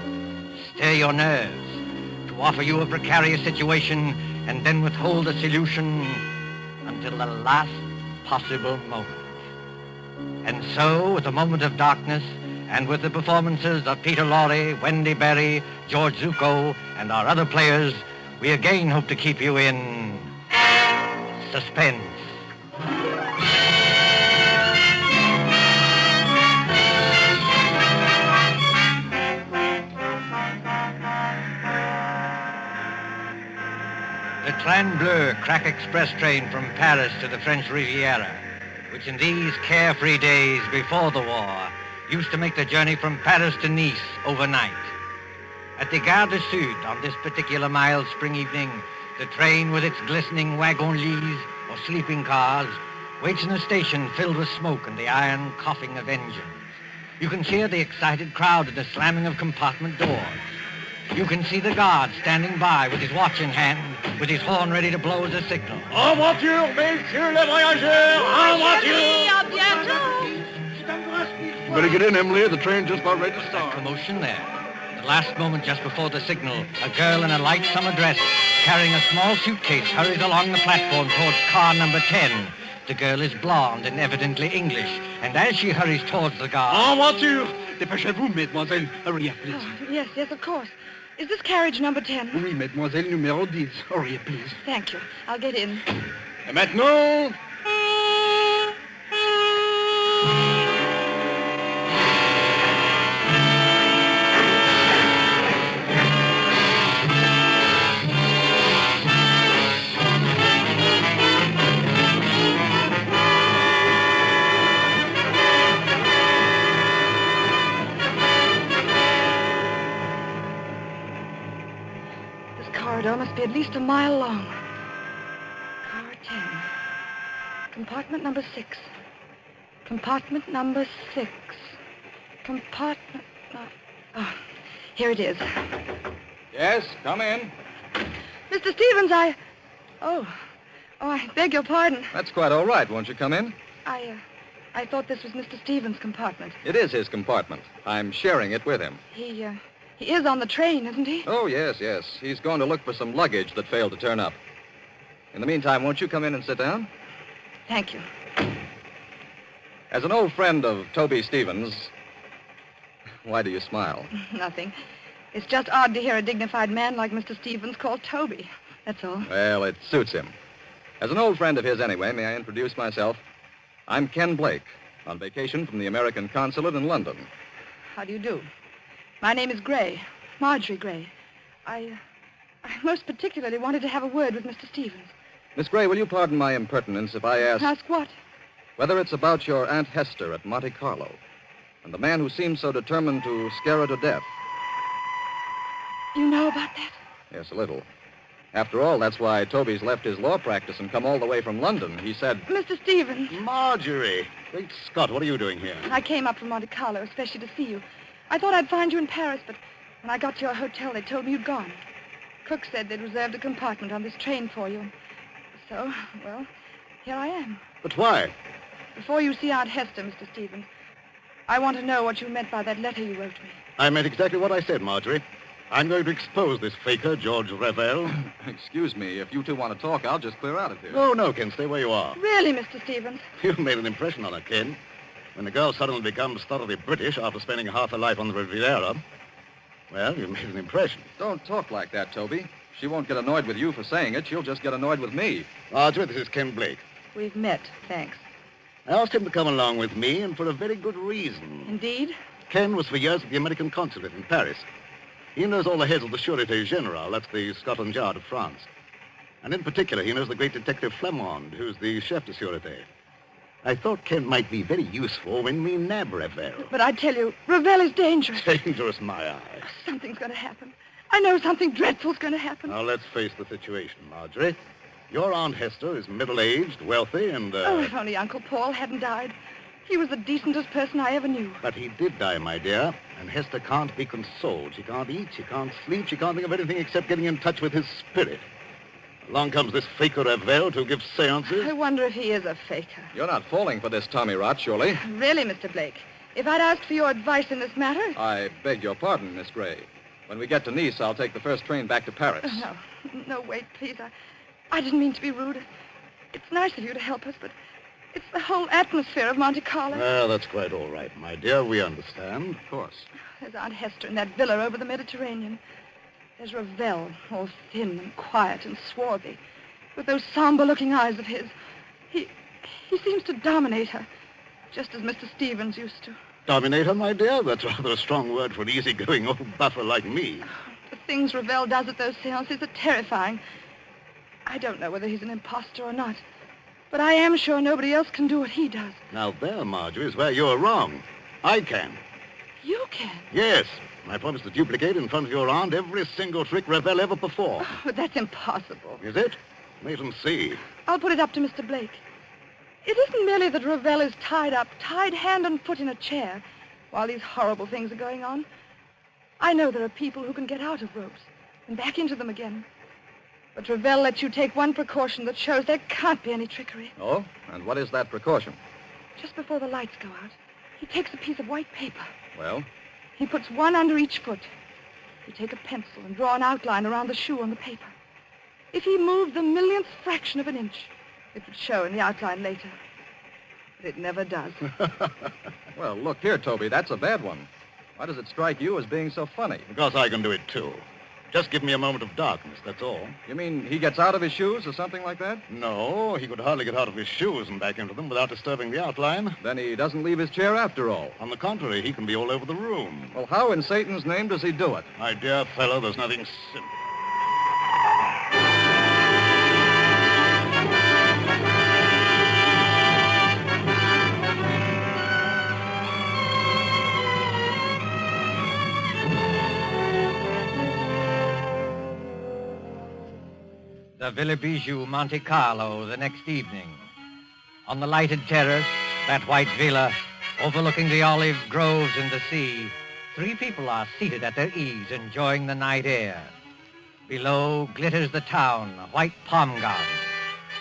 stir your nerves, to offer you a precarious situation and then withhold a solution until the last possible moment. And so, with The Moment of Darkness, and with the performances of Peter Lorre, Wendy Berry, George Zuko, and our other players, we again hope to keep you in suspense. The Train Bleu crack express train from Paris to the French Riviera, which in these carefree days before the war used to make the journey from Paris to Nice overnight. At the Gare du Sud on this particular mild spring evening, the train with its glistening wagon-lits or sleeping cars waits in a station filled with smoke and the iron coughing of engines. You can hear the excited crowd and the slamming of compartment doors. You can see the guard standing by with his watch in hand, with his horn ready to blow as a signal. En voiture, messieurs les voyageurs! En voiture! À bientôt! Better get in, Emily. The train just about ready to start. Commotion there. The last moment just before the signal, a girl in a light summer dress, carrying a small suitcase, hurries along the platform towards car number 10. The girl is blonde and evidently English, and as she hurries towards the guard... En voiture! Dépêchez-vous, mademoiselle. Hurry up, please. Oh, yes, of course. Is this carriage number 10? Oui, mademoiselle, numéro 10. Hurry up, please. Thank you. I'll get in. Et maintenant... corridor must be at least a mile long. Car 10. Compartment number 6. Compartment number 6. Compartment... Oh, here it is. Yes, come in. Mr. Stevens, Oh, I beg your pardon. That's quite all right. Won't you come in? I thought this was Mr. Stevens' compartment. It is his compartment. I'm sharing it with him. He is on the train, isn't he? Oh, yes. He's going to look for some luggage that failed to turn up. In the meantime, won't you come in and sit down? Thank you. As an old friend of Toby Stevens... Why do you smile? Nothing. It's just odd to hear a dignified man like Mr. Stevens called Toby. That's all. Well, it suits him. As an old friend of his anyway, may I introduce myself? I'm Ken Blake, on vacation from the American consulate in London. How do you do? My name is Gray, Marjorie Gray. I most particularly wanted to have a word with Mr. Stevens. Miss Gray, will you pardon my impertinence if I ask... Ask what? Whether it's about your Aunt Hester at Monte Carlo and the man who seemed so determined to scare her to death. You know about that? Yes, a little. After all, that's why Toby's left his law practice and come all the way from London. He said... Mr. Stevens. Marjorie. Great Scott, what are you doing here? I came up from Monte Carlo, especially to see you. I thought I'd find you in Paris, but when I got to your hotel, they told me you'd gone. Cook said they'd reserved a compartment on this train for you. So, well, here I am. But why? Before you see Aunt Hester, Mr. Stevens, I want to know what you meant by that letter you wrote me. I meant exactly what I said, Marjorie. I'm going to expose this faker, George Revel. Excuse me, if you two want to talk, I'll just clear out of here. No, Ken, stay where you are. Really, Mr. Stevens? You've made an impression on her, Ken. When the girl suddenly becomes thoroughly British after spending half her life on the Riviera, well, you've made an impression. Don't talk like that, Toby. She won't get annoyed with you for saying it. She'll just get annoyed with me. Marjorie, this is Ken Blake. We've met, thanks. I asked him to come along with me, and for a very good reason. Indeed? Ken was for years at the American consulate in Paris. He knows all the heads of the Sûreté Générale, that's the Scotland Yard of France. And in particular, he knows the great detective Flamand, who's the chef de Sûreté. I thought Ken might be very useful when we nab Revel. But I tell you, Revel is dangerous. Dangerous, my eye. Something's going to happen. I know something dreadful's going to happen. Now, let's face the situation, Marjorie. Your Aunt Hester is middle-aged, wealthy, and, Oh, if only Uncle Paul hadn't died. He was the decentest person I ever knew. But he did die, my dear, and Hester can't be consoled. She can't eat, she can't sleep, she can't think of anything except getting in touch with his spirit. Along comes this faker Revel to give seances. I wonder if he is a faker. You're not falling for this Tommy rot, surely? Really, Mr. Blake, if I'd asked for your advice in this matter... I beg your pardon, Miss Gray. When we get to Nice, I'll take the first train back to Paris. No, wait, please. I didn't mean to be rude. It's nice of you to help us, but it's the whole atmosphere of Monte Carlo. Well, that's quite all right, my dear. We understand. Of course. There's Aunt Hester in that villa over the Mediterranean. There's Ravel, all thin and quiet and swarthy, with those somber-looking eyes of his. He seems to dominate her, just as Mr. Stevens used to. Dominate her, my dear? That's rather a strong word for an easygoing old buffer like me. The things Ravel does at those seances are terrifying. I don't know whether he's an imposter or not, but I am sure nobody else can do what he does. Now there, Marjorie, is where you're wrong. I can. You can? Yes. I promise to duplicate in front of your aunt every single trick Ravel ever performed. Oh, but that's impossible. Is it? Wait and see. I'll put it up to Mr. Blake. It isn't merely that Ravel is tied up, tied hand and foot in a chair, while these horrible things are going on. I know there are people who can get out of ropes and back into them again. But Ravel lets you take one precaution that shows there can't be any trickery. Oh? And what is that precaution? Just before the lights go out, he takes a piece of white paper. Well? He puts one under each foot. You take a pencil and draw an outline around the shoe on the paper. If he moved the millionth fraction of an inch, it would show in the outline later. But it never does. Well, look here, Toby, that's a bad one. Why does it strike you as being so funny? Because I can do it, too. Just give me a moment of darkness, that's all. You mean he gets out of his shoes or something like that? No, he could hardly get out of his shoes and back into them without disturbing the outline. Then he doesn't leave his chair after all. On the contrary, he can be all over the room. Well, how in Satan's name does he do it? My dear fellow, there's nothing simple. The Villa Bijou, Monte Carlo, the next evening. On the lighted terrace, that white villa, overlooking the olive groves and the sea, three people are seated at their ease, enjoying the night air. Below glitters the town, a white palm garden.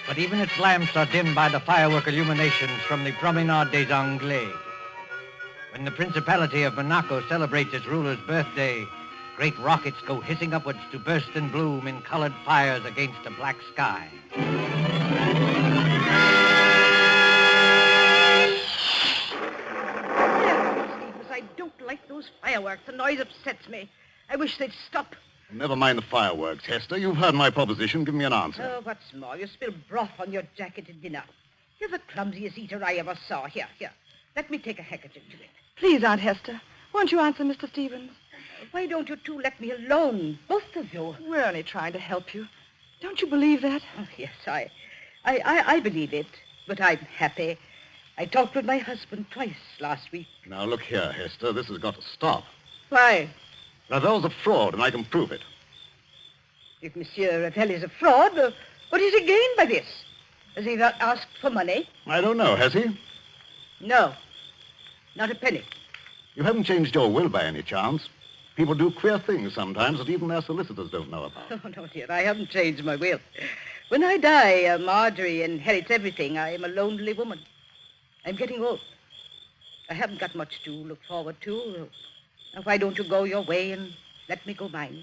But even its lamps are dimmed by the firework illuminations from the Promenade des Anglais. When the Principality of Monaco celebrates its ruler's birthday, great rockets go hissing upwards to burst and bloom in colored fires against a black sky. I don't like those fireworks. The noise upsets me. I wish they'd stop. Never mind the fireworks, Hester. You've heard my proposition. Give me an answer. Oh, what's more, you spilled broth on your jacket at dinner. You're the clumsiest eater I ever saw. Here. Let me take a handkerchief to it. Please, Aunt Hester, won't you answer Mr. Stevens? Why don't you two let me alone, both of you? We're only trying to help you. Don't you believe that? Oh, yes, I believe it, but I'm happy. I talked with my husband twice last week. Now, look here, Hester. This has got to stop. Why? Ravel's a fraud, and I can prove it. If Monsieur Ravel is a fraud, what is he gained by this? Has he not asked for money? I don't know, has he? No, not a penny. You haven't changed your will by any chance? People do queer things sometimes that even their solicitors don't know about. Oh, no, dear, I haven't changed my will. When I die, Marjorie inherits everything. I am a lonely woman. I'm getting old. I haven't got much to look forward to. Now, why don't you go your way and let me go mine?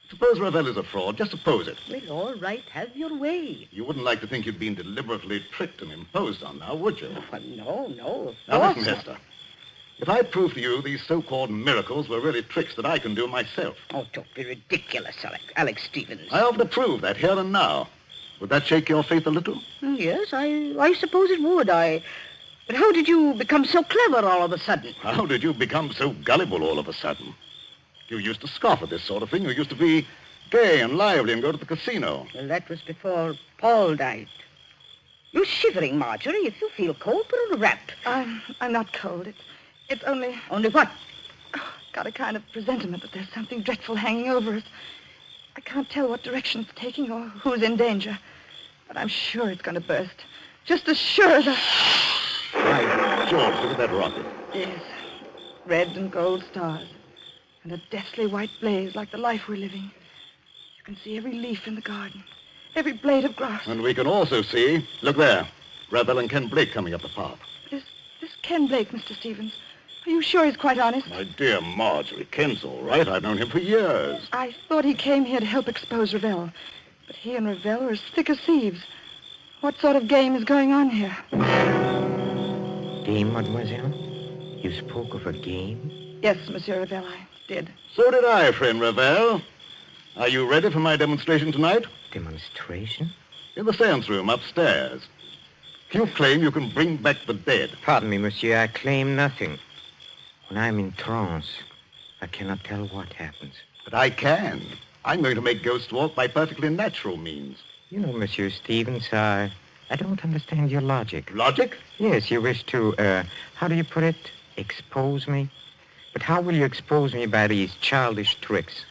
Suppose Ravel is a fraud. Just suppose it. Well, all right. Have your way. You wouldn't like to think you'd been deliberately tricked and imposed on now, would you? No. Now, listen, Hester. If I prove to you these so-called miracles were really tricks that I can do myself. Oh, don't be ridiculous, Alex Stevens. I offer to prove that here and now. Would that shake your faith a little? Yes, I suppose it would. But how did you become so clever all of a sudden? How did you become so gullible all of a sudden? You used to scoff at this sort of thing. You used to be gay and lively and go to the casino. Well, that was before Paul died. You're shivering, Marjorie. If you feel cold, put on a wrap. I'm not cold. It's only... Only what? Oh, got a kind of presentiment that there's something dreadful hanging over us. I can't tell what direction it's taking or who's in danger. But I'm sure it's going to burst. Just as sure as By George, look at that rocket. Yes. Red and gold stars. And a deathly white blaze like the life we're living. You can see every leaf in the garden. Every blade of grass. And we can also see, look there, Ravel and Ken Blake coming up the path. This Ken Blake, Mr. Stevens. Are you sure he's quite honest? My dear Marjorie, Ken's all right. I've known him for years. I thought he came here to help expose Ravel. But he and Ravel are as thick as thieves. What sort of game is going on here? Game, mademoiselle? You spoke of a game? Yes, Monsieur Ravel, I did. So did I, friend Ravel. Are you ready for my demonstration tonight? Demonstration? In the seance room upstairs. You claim you can bring back the dead. Pardon me, monsieur. I claim nothing. When I'm in trance, I cannot tell what happens. But I can. I'm going to make ghosts walk by perfectly natural means. You know, Monsieur Stevens, I don't understand your logic. Logic? Yes, you wish to, how do you put it? Expose me? But how will you expose me by these childish tricks?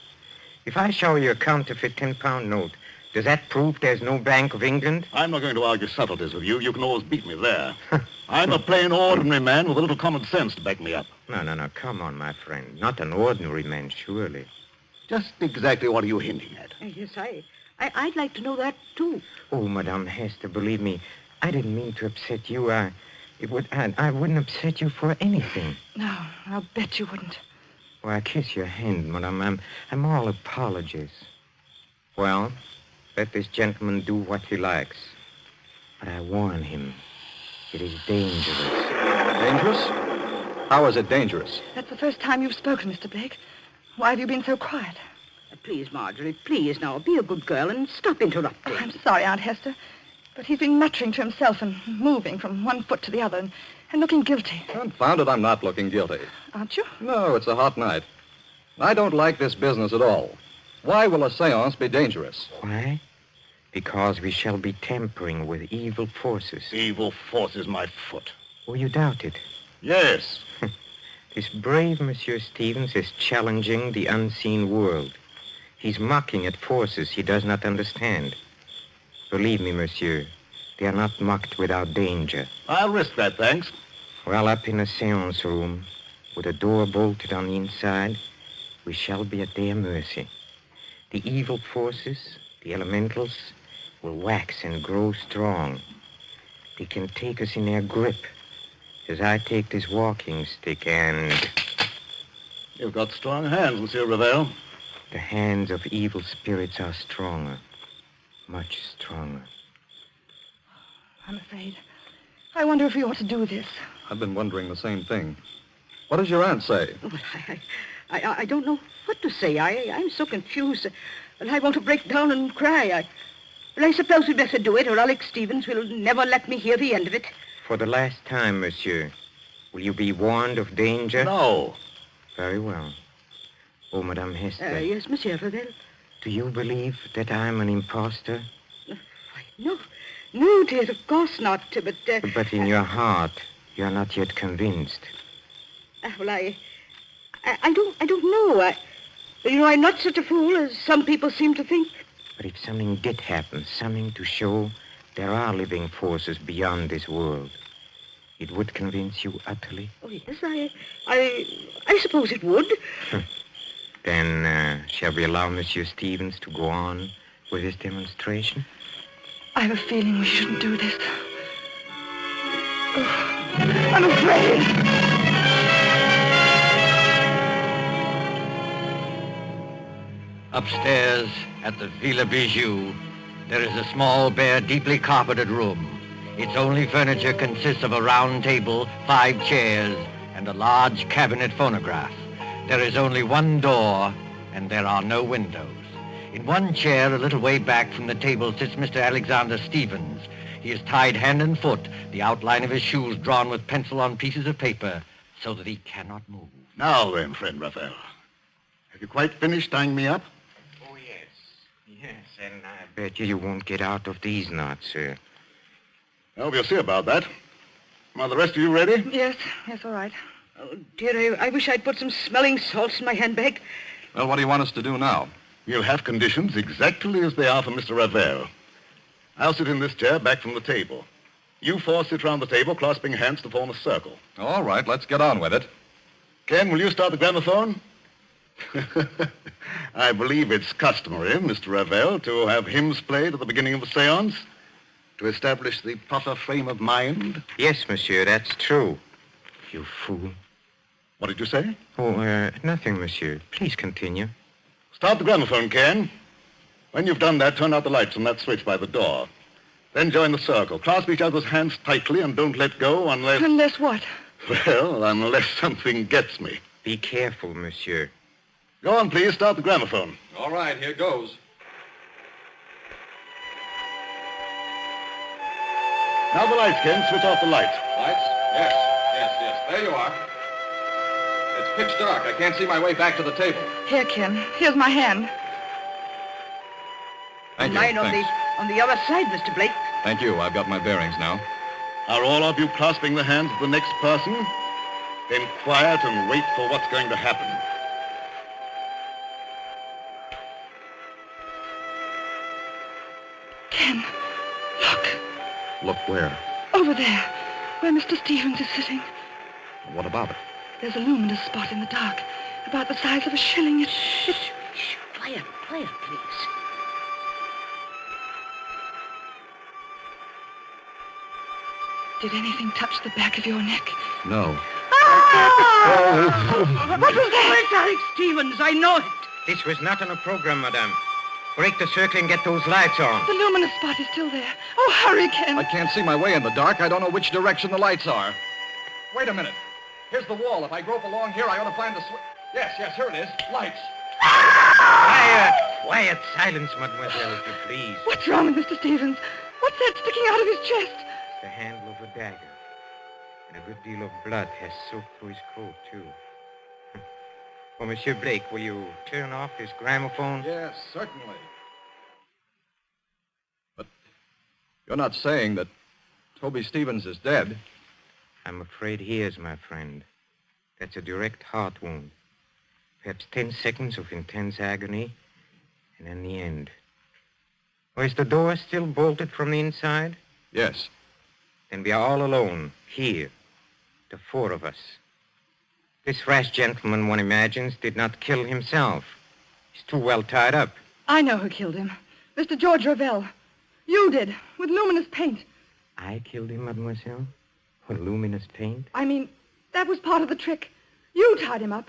If I show you a counterfeit 10-pound note, does that prove there's no Bank of England? I'm not going to argue subtleties with you. You can always beat me there. I'm a plain, ordinary man with a little common sense to back me up. No. Come on, my friend. Not an ordinary man, surely. Just exactly what are you hinting at? Yes, I'd like to know that, too. Oh, Madame Hester, believe me, I didn't mean to upset you. I wouldn't upset you for anything. No, I'll bet you wouldn't. Well, I kiss your hand, Madame. I'm all apologies. Well, let this gentleman do what he likes. But I warn him, it is dangerous. Dangerous? How is it dangerous? That's the first time you've spoken, Mr. Blake. Why have you been so quiet? Please, Marjorie, please now, be a good girl and stop interrupting. Oh, I'm sorry, Aunt Hester, but he's been muttering to himself and moving from one foot to the other and looking guilty. Confound it, I'm not looking guilty. Aren't you? No, it's a hot night. I don't like this business at all. Why will a seance be dangerous? Why? Because we shall be tampering with evil forces. Evil forces, my foot. Oh, you doubt it? Yes. This brave Monsieur Stevens is challenging the unseen world. He's mocking at forces he does not understand. Believe me, monsieur, they are not mocked without danger. I'll risk that, thanks. Well, up in a seance room, with a door bolted on the inside, we shall be at their mercy. The evil forces, the elementals, will wax and grow strong. They can take us in their grip, as I take this walking stick and... You've got strong hands, Monsieur Ravel. The hands of evil spirits are stronger, much stronger. I'm afraid. I wonder if we ought to do this. I've been wondering the same thing. What does your aunt say? Well, I don't know what to say. I'm so confused. Well, I want to break down and cry. I suppose we'd better do it, or Alex Stevens will never let me hear the end of it. For the last time, monsieur, will you be warned of danger? No. Very well. Oh, Madame Hester. Yes, Monsieur Ravel. Do you believe that I'm an impostor? No, dear, of course not, but... But in your heart, you are not yet convinced. Well, I don't know. I'm not such a fool as some people seem to think. But if something did happen, something to show there are living forces beyond this world, it would convince you utterly? Oh, yes, I suppose it would. Then, shall we allow Monsieur Stevens to go on with his demonstration? I have a feeling we shouldn't do this. Oh, I'm afraid. Upstairs at the Villa Bijou, there is a small, bare, deeply carpeted room. Its only furniture consists of a round table, 5 chairs, and a large cabinet phonograph. There is only one door, and there are no windows. In one chair, a little way back from the table, sits Mr. Alexander Stevens. He is tied hand and foot, the outline of his shoes drawn with pencil on pieces of paper, so that he cannot move. Now then, friend Raphael. Have you quite finished tying me up? Oh, yes, and I bet you won't get out of these knots, sir. Well, we'll see about that. Are the rest of you ready? Yes, all right. Oh, dear, I wish I'd put some smelling salts in my handbag. Well, what do you want us to do now? You'll have conditions exactly as they are for Mr. Ravel. I'll sit in this chair back from the table. You 4 sit round the table, clasping hands to form a circle. All right, let's get on with it. Ken, will you start the gramophone? I believe it's customary, Mr. Ravel, to have hymns played at the beginning of a seance to establish the proper frame of mind. Yes, monsieur, that's true. You fool. What did you say? Oh, nothing, monsieur. Please continue. Start the gramophone, Ken. When you've done that, turn out the lights on that switch by the door. Then join the circle. Clasp each other's hands tightly and don't let go unless... Unless what? Well, unless something gets me. Be careful, monsieur. Go on, please. Start the gramophone. All right, here goes. Now the lights, Ken. Switch off the lights. Lights? Yes. There you are. It's pitch dark. I can't see my way back to the table. Here, Ken. Here's my hand. Thank you. Mine Thanks. on the other side, Mr. Blake. Thank you. I've got my bearings now. Are all of you clasping the hands of the next person? Then quiet and wait for what's going to happen. Ken, look. Look where? Over there, where Mr. Stevens is sitting. What about it? There's a luminous spot in the dark, about the size of a shilling. Shh. Quiet, please. Did anything touch the back of your neck? No. What was that? It's Alex Stevens. I know it. This was not on a program, madame. Break the circle and get those lights on. The luminous spot is still there. Oh, hurry, Ken. I can't see my way in the dark. I don't know which direction the lights are. Wait a minute. Here's the wall. If I grope along here, I ought to find the switch. Yes, here it is. Lights. Quiet. Silence, mademoiselle, if you please. What's wrong with Mr. Stevens? What's that sticking out of his chest? It's the handle of a dagger. And a good deal of blood has soaked through his coat, too. Oh, Monsieur Blake, will you turn off this gramophone? Yes, certainly. But you're not saying that Toby Stevens is dead? I'm afraid he is, my friend. That's a direct heart wound. Perhaps 10 seconds of intense agony, and then the end. Or is the door still bolted from the inside? Yes. Then we are all alone, here. The 4 of us. This rash gentleman, one imagines, did not kill himself. He's too well tied up. I know who killed him. Mr. George Ravel. You did, with luminous paint. I killed him, mademoiselle? With luminous paint? I mean, that was part of the trick. You tied him up.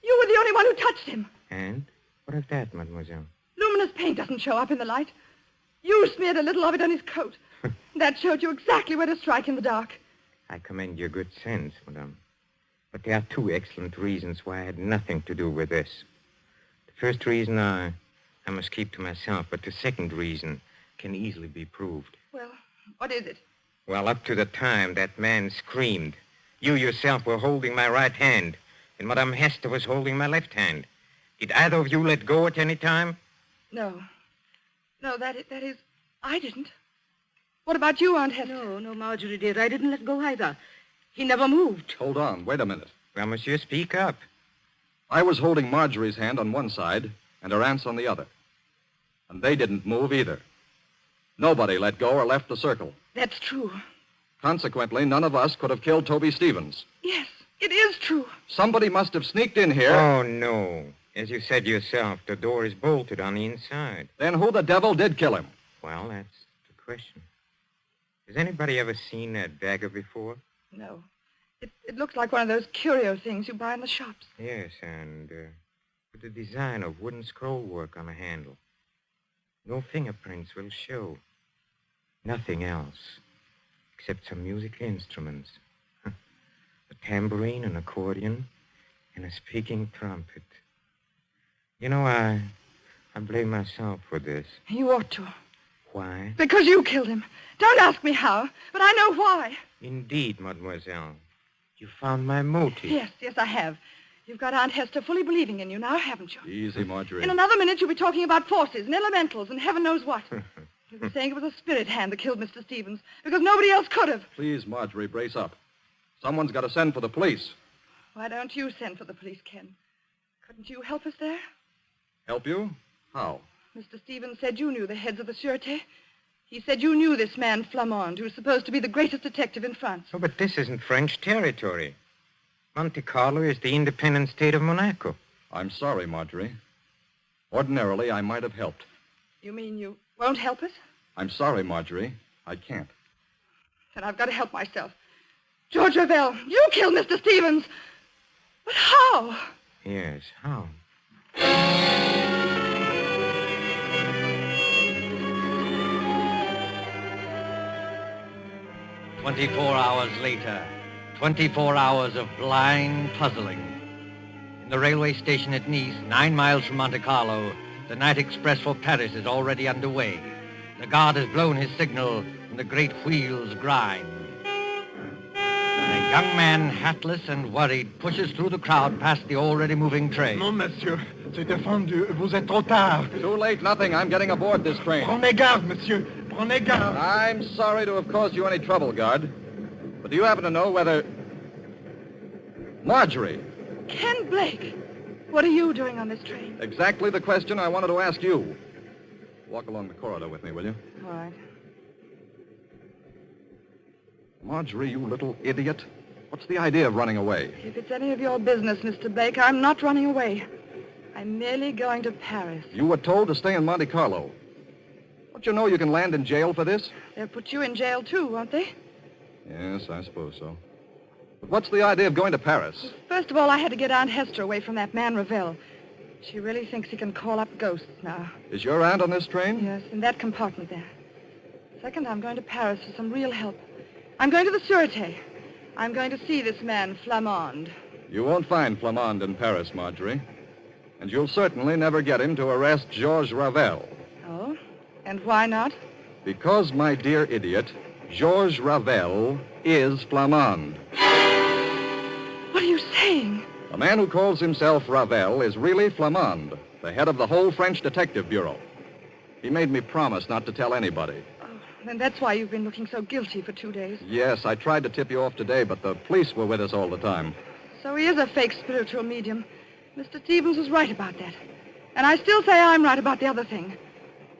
You were the only one who touched him. And? What of that, mademoiselle? Luminous paint doesn't show up in the light. You smeared a little of it on his coat. That showed you exactly where to strike in the dark. I commend your good sense, madame. But there are 2 excellent reasons why I had nothing to do with this. The first reason I must keep to myself, but the second reason can easily be proved. Well, what is it? Well, up to the time that man screamed, you yourself were holding my right hand, and Madame Hester was holding my left hand. Did either of you let go at any time? No. No, that is, I didn't. What about you, Aunt Hester? No, Marjorie did. I didn't let go either. He never moved. Hold on. Wait a minute. Well, monsieur, speak up. I was holding Marjorie's hand on one side and her aunt's on the other. And they didn't move either. Nobody let go or left the circle. That's true. Consequently, none of us could have killed Toby Stevens. Yes, it is true. Somebody must have sneaked in here. Oh, no. As you said yourself, the door is bolted on the inside. Then who the devil did kill him? Well, that's the question. Has anybody ever seen that dagger before? No. It looks like one of those curio things you buy in the shops. Yes, and with the design of wooden scroll work on the handle. No fingerprints will show. Nothing else, except some musical instruments. A tambourine, an accordion, and a speaking trumpet. You know, I blame myself for this. You ought to. Why? Because you killed him. Don't ask me how, but I know why. Indeed, mademoiselle. You found my motive. Yes, I have. You've got Aunt Hester fully believing in you now, haven't you? Easy, Marjorie. In another minute, you'll be talking about forces and elementals and heaven knows what. You'll be saying it was a spirit hand that killed Mr. Stevens, because nobody else could have. Please, Marjorie, brace up. Someone's got to send for the police. Why don't you send for the police, Ken? Couldn't you help us there? Help you? How? Mr. Stevens said you knew the heads of the Sûreté. He said you knew this man Flamand, who's supposed to be the greatest detective in France. Oh, but this isn't French territory. Monte Carlo is the independent state of Monaco. I'm sorry, Marjorie. Ordinarily, I might have helped. You mean you won't help us? I'm sorry, Marjorie. I can't. Then I've got to help myself. George Ravel, you killed Mr. Stevens. But how? Yes, how? 24 hours later, 24 hours of blind puzzling. From the railway station at Nice, 9 miles from Monte Carlo, the night express for Paris is already underway. The guard has blown his signal, and the great wheels grind. A young man, hatless and worried, pushes through the crowd past the already moving train. Non, monsieur. C'est défendu. Vous êtes trop tard. Too late, nothing. I'm getting aboard this train. Prenez garde, monsieur. Prenez garde. I'm sorry to have caused you any trouble, guard. But do you happen to know whether... Marjorie. Ken Blake, what are you doing on this train? Exactly the question I wanted to ask you. Walk along the corridor with me, will you? All right. Marjorie, you little idiot. What's the idea of running away? If it's any of your business, Mr. Blake, I'm not running away. I'm merely going to Paris. You were told to stay in Monte Carlo. Don't you know you can land in jail for this? They'll put you in jail, too, won't they? Yes, I suppose so. But what's the idea of going to Paris? First of all, I had to get Aunt Hester away from that man, Ravel. She really thinks he can call up ghosts now. Is your aunt on this train? Yes, in that compartment there. Second, I'm going to Paris for some real help. I'm going to the Sûreté. I'm going to see this man, Flamande. You won't find Flamande in Paris, Marjorie. And you'll certainly never get him to arrest Georges Ravel. Oh? And why not? Because, my dear idiot, Georges Ravel is Flamande. What are you saying? The man who calls himself Ravel is really Flamande, the head of the whole French detective bureau. He made me promise not to tell anybody. Then that's why you've been looking so guilty for 2 days. Yes, I tried to tip you off today, but the police were with us all the time. So he is a fake spiritual medium. Mr. Stevens was right about that. And I still say I'm right about the other thing.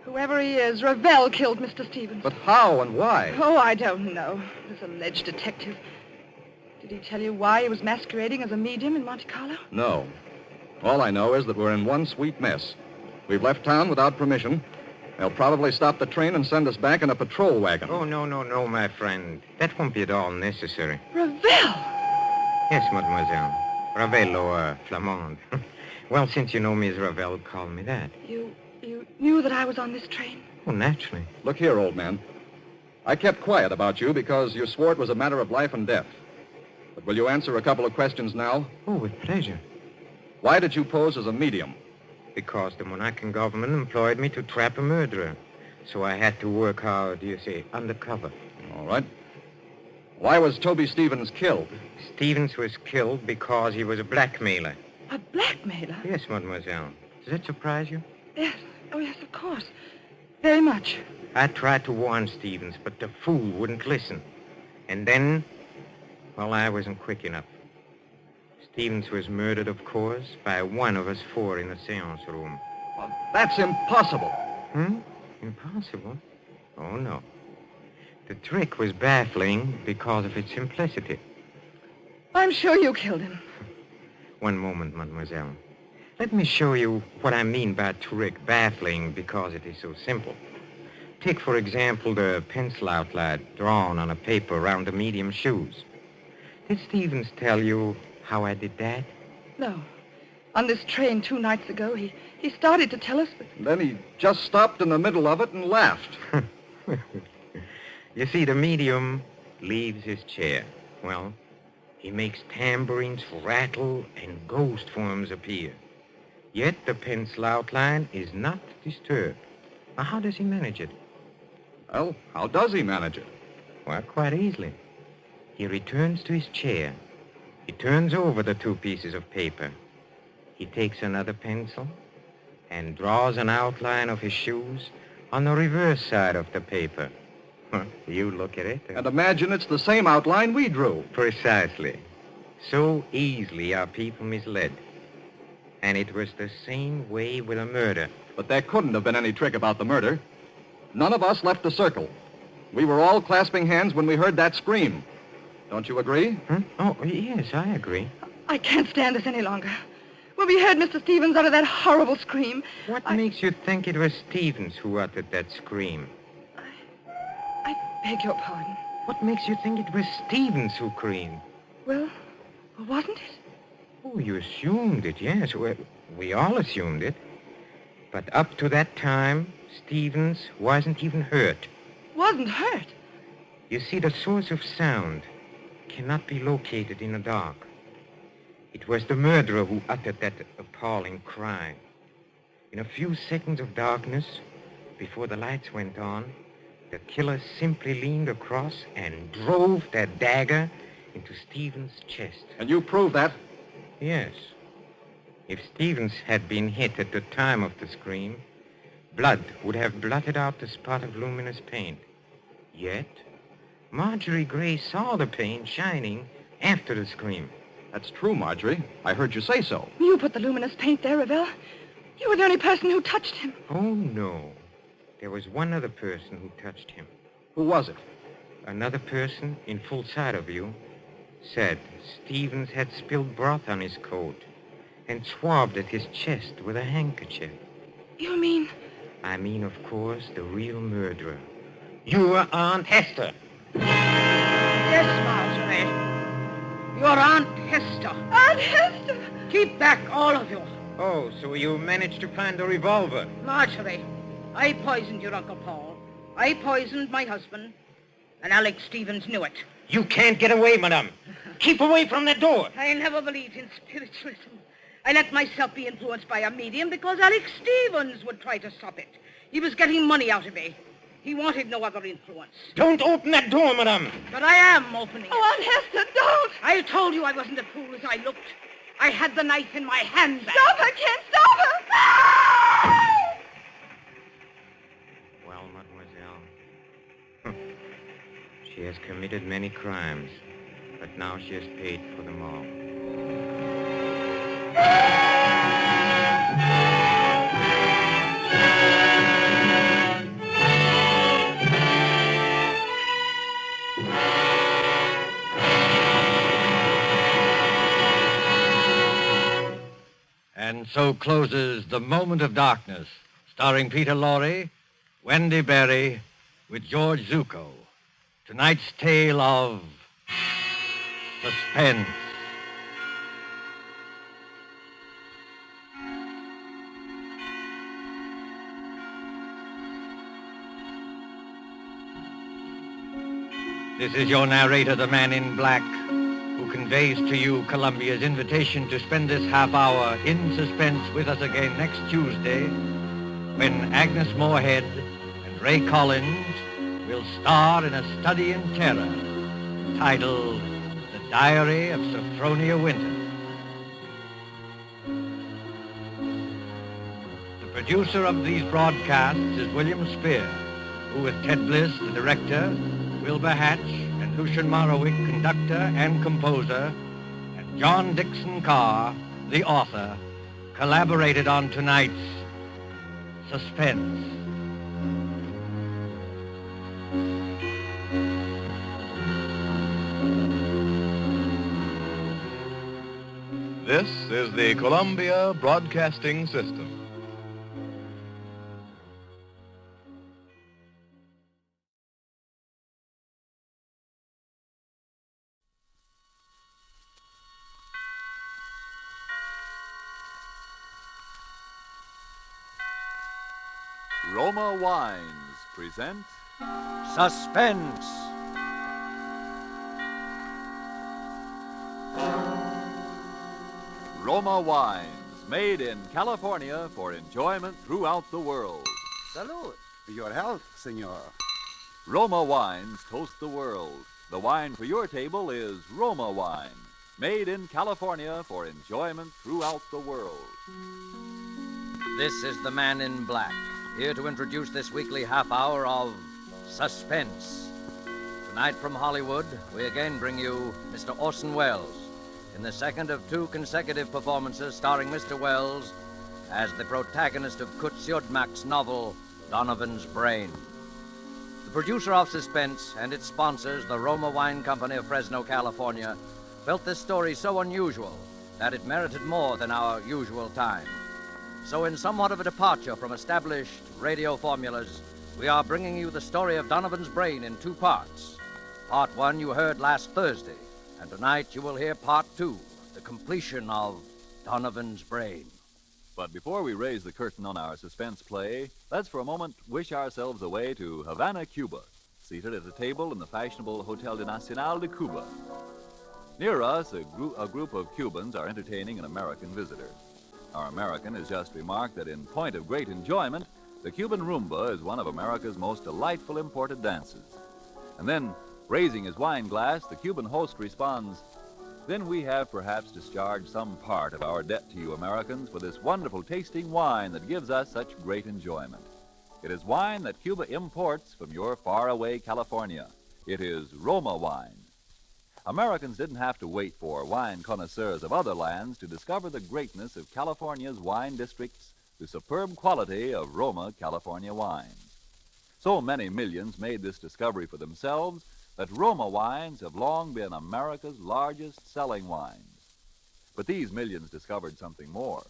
Whoever he is, Ravel killed Mr. Stevens. But how and why? Oh, I don't know. This alleged detective. Did he tell you why he was masquerading as a medium in Monte Carlo? No. All I know is that we're in one sweet mess. We've left town without permission. They'll probably stop the train and send us back in a patrol wagon. Oh, no, my friend. That won't be at all necessary. Ravel! Yes, mademoiselle. Ravel or Flamande. Well, since you know me as Ravel, call me that. You knew that I was on this train? Oh, naturally. Look here, old man. I kept quiet about you because you swore it was a matter of life and death. But will you answer a couple of questions now? Oh, with pleasure. Why did you pose as a medium? Because the Moroccan government employed me to trap a murderer. So I had to work, how do you say, undercover. All right. Why was Toby Stevens killed? Stevens was killed because he was a blackmailer. A blackmailer? Yes, mademoiselle. Does that surprise you? Yes. Oh, yes, of course. Very much. I tried to warn Stevens, but the fool wouldn't listen. And then, well, I wasn't quick enough. Stevens was murdered, of course, by one of us four in the seance room. Well, that's impossible. Impossible? Oh, no. The trick was baffling because of its simplicity. I'm sure you killed him. One moment, mademoiselle. Let me show you what I mean by trick baffling because it is so simple. Take, for example, the pencil outline drawn on a paper around the medium's shoes. Did Stevens tell you how I did that? No. On this train 2 nights ago, he started to tell us, but... Then he just stopped in the middle of it and laughed. You see, the medium leaves his chair. Well, he makes tambourines rattle and ghost forms appear. Yet the pencil outline is not disturbed. Now, how does he manage it? Well, how does he manage it? Well, quite easily. He returns to his chair. He turns over the 2 pieces of paper. He takes another pencil and draws an outline of his shoes on the reverse side of the paper. You look at it. And imagine it's the same outline we drew. Precisely. So easily are people misled. And it was the same way with a murder. But there couldn't have been any trick about the murder. None of us left the circle. We were all clasping hands when we heard that scream. Don't you agree? Oh, yes, I agree. I can't stand this any longer. When we heard Mr. Stevens utter that horrible scream... What makes you think it was Stevens who uttered that scream? I beg your pardon. What makes you think it was Stevens who screamed? Well, wasn't it? Oh, you assumed it, yes. We all assumed it. But up to that time, Stevens wasn't even hurt. Wasn't hurt? You see, the source of sound cannot be located in the dark. It was the murderer who uttered that appalling cry. In a few seconds of darkness, before the lights went on, the killer simply leaned across and drove that dagger into Stevens' chest. And you proved that? Yes. If Stevens had been hit at the time of the scream, blood would have blotted out the spot of luminous paint. Yet, Marjorie Gray saw the paint shining after the scream. That's true, Marjorie. I heard you say so. You put the luminous paint there, Ravel. You were the only person who touched him. Oh, no. There was one other person who touched him. Who was it? Another person, in full sight of you, said Stevens had spilled broth on his coat and swabbed at his chest with a handkerchief. You mean? I mean, of course, the real murderer. Your Aunt Hester. Yes, Marjorie. Your Aunt Hester. Aunt Hester! Keep back, all of you. Oh, so you managed to find the revolver? Marjorie, I poisoned your Uncle Paul. I poisoned my husband. And Alex Stevens knew it. You can't get away, madame. Keep away from that door. I never believed in spiritualism. I let myself be influenced by a medium because Alex Stevens would try to stop it. He was getting money out of me. He wanted no other influence. Don't open that door, madame. But I am opening it. Oh, Aunt Hester, don't! I told you I wasn't as fool as I looked. I had the knife in my hand. Stop her, Kent! Stop her! Ah! Well, mademoiselle, she has committed many crimes, but now she has paid for them all. And so closes The Moment of Darkness, starring Peter Lorre, Wendy Berry, with George Zucco. Tonight's tale of Suspense. This is your narrator, the Man in Black, who conveys to you Columbia's invitation to spend this half hour in suspense with us again next Tuesday, when Agnes Moorehead and Ray Collins will star in a study in terror titled The Diary of Sophronia Winter. The producer of these broadcasts is William Spier, who with Ted Bliss, the director, Wilbur Hatch, and Lucian Morowick, conductor and composer, and John Dixon Carr, the author, collaborated on tonight's Suspense. This is the Columbia Broadcasting System. Roma Wines present Suspense. Roma Wines, made in California for enjoyment throughout the world. Salud. Your health, senor. Roma Wines toast the world. The wine for your table is Roma Wine, made in California for enjoyment throughout the world. This is the Man in Black, here to introduce this weekly half hour of Suspense. Tonight from Hollywood, we again bring you Mr. Orson Welles in the second of two consecutive performances starring Mr. Welles as the protagonist of Curt Siodmak's novel, Donovan's Brain. The producer of Suspense and its sponsors, the Roma Wine Company of Fresno, California, felt this story so unusual that it merited more than our usual time. So in somewhat of a departure from established radio formulas, we are bringing you the story of Donovan's Brain in two parts. Part one you heard last Thursday, and tonight you will hear part two, the completion of Donovan's Brain. But before we raise the curtain on our suspense play, let's for a moment wish ourselves away to Havana, Cuba, seated at a table in the fashionable Hotel de Nacional de Cuba. Near us, a group of Cubans are entertaining an American visitor. Our American has just remarked that in point of great enjoyment, the Cuban rumba is one of America's most delightful imported dances. And then, raising his wine glass, the Cuban host responds, "Then we have perhaps discharged some part of our debt to you Americans for this wonderful tasting wine that gives us such great enjoyment. It is wine that Cuba imports from your faraway California. It is Roma wine." Americans didn't have to wait for wine connoisseurs of other lands to discover the greatness of California's wine districts, the superb quality of Roma California wines. So many millions made this discovery for themselves that Roma wines have long been America's largest selling wines. But these millions discovered something more.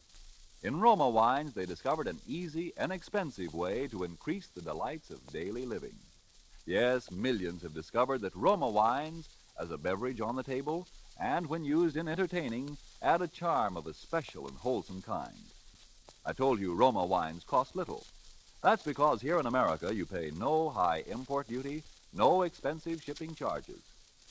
In Roma wines, they discovered an easy, inexpensive way to increase the delights of daily living. Yes, millions have discovered that Roma wines, as a beverage on the table, and when used in entertaining, add a charm of a special and wholesome kind. I told you Roma wines cost little. That's because here in America you pay no high import duty, no expensive shipping charges.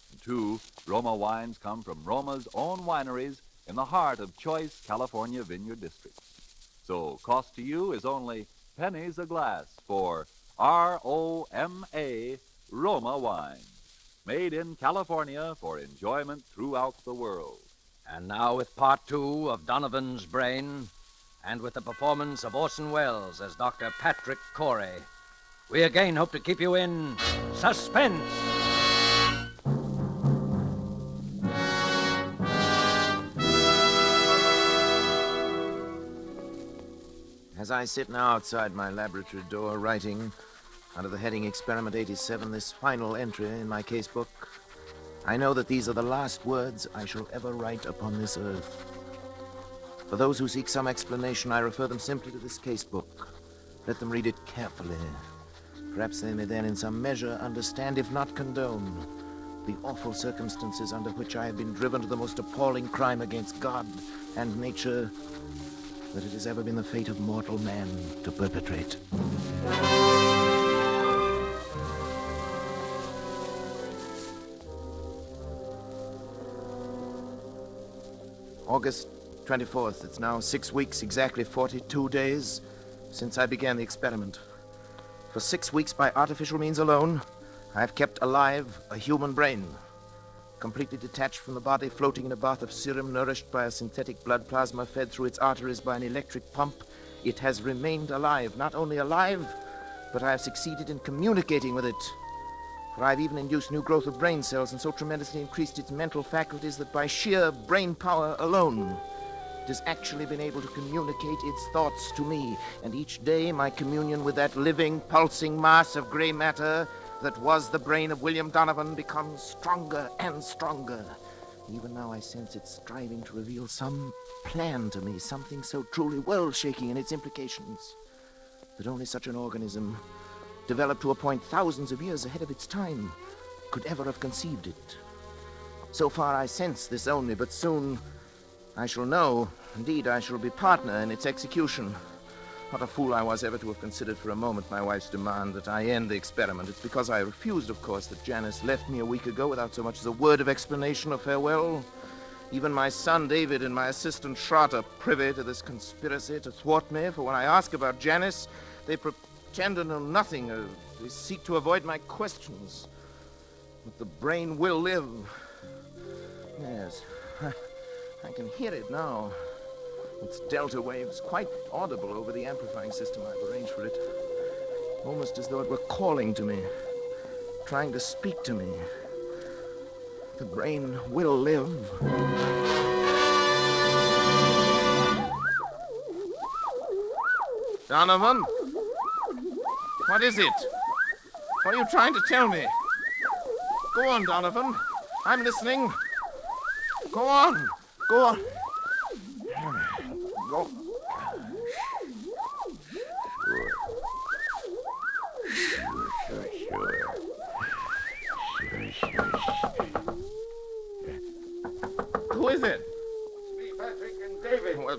And two, Roma wines come from Roma's own wineries in the heart of choice California vineyard districts. So cost to you is only pennies a glass for R-O-M-A, Roma wine. Made in California for enjoyment throughout the world. And now with part 2 of Donovan's Brain, and with the performance of Orson Welles as Dr. Patrick Corey, we again hope to keep you in suspense. As I sit now outside my laboratory door writing, under the heading Experiment 87, this final entry in my casebook, I know that these are the last words I shall ever write upon this earth. For those who seek some explanation, I refer them simply to this casebook. Let them read it carefully. Perhaps they may then in some measure understand, if not condone, the awful circumstances under which I have been driven to the most appalling crime against God and nature that it has ever been the fate of mortal man to perpetrate. August 24th. It's now 6 weeks, exactly 42 days, since I began the experiment. For 6 weeks, by artificial means alone, I have kept alive a human brain. Completely detached from the body, floating in a bath of serum, nourished by a synthetic blood plasma fed through its arteries by an electric pump, it has remained alive. Not only alive, but I have succeeded in communicating with it. For I've even induced new growth of brain cells and so tremendously increased its mental faculties that by sheer brain power alone, it has actually been able to communicate its thoughts to me. And each day my communion with that living, pulsing mass of gray matter that was the brain of William Donovan becomes stronger and stronger. Even now I sense it striving to reveal some plan to me, something so truly world-shaking in its implications that only such an organism, developed to a point thousands of years ahead of its time, could ever have conceived it. So far I sense this only, but soon I shall know. Indeed, I shall be partner in its execution. What a fool I was ever to have considered for a moment my wife's demand that I end the experiment. It's because I refused, of course, that Janice left me a week ago without so much as a word of explanation or farewell. Even my son David and my assistant Schrott are privy to this conspiracy to thwart me, for when I ask about Janice, they pretend to know nothing. They seek to avoid my questions. But the brain will live. Yes, I can hear it now. Its delta waves quite audible over the amplifying system I've arranged for it. Almost as though it were calling to me, trying to speak to me. The brain will live. Donovan? What is it? What are you trying to tell me? Go on, Donovan. I'm listening. Go on. Go on. Go. Sure. Who is it? It's me, Patrick, and David. Well,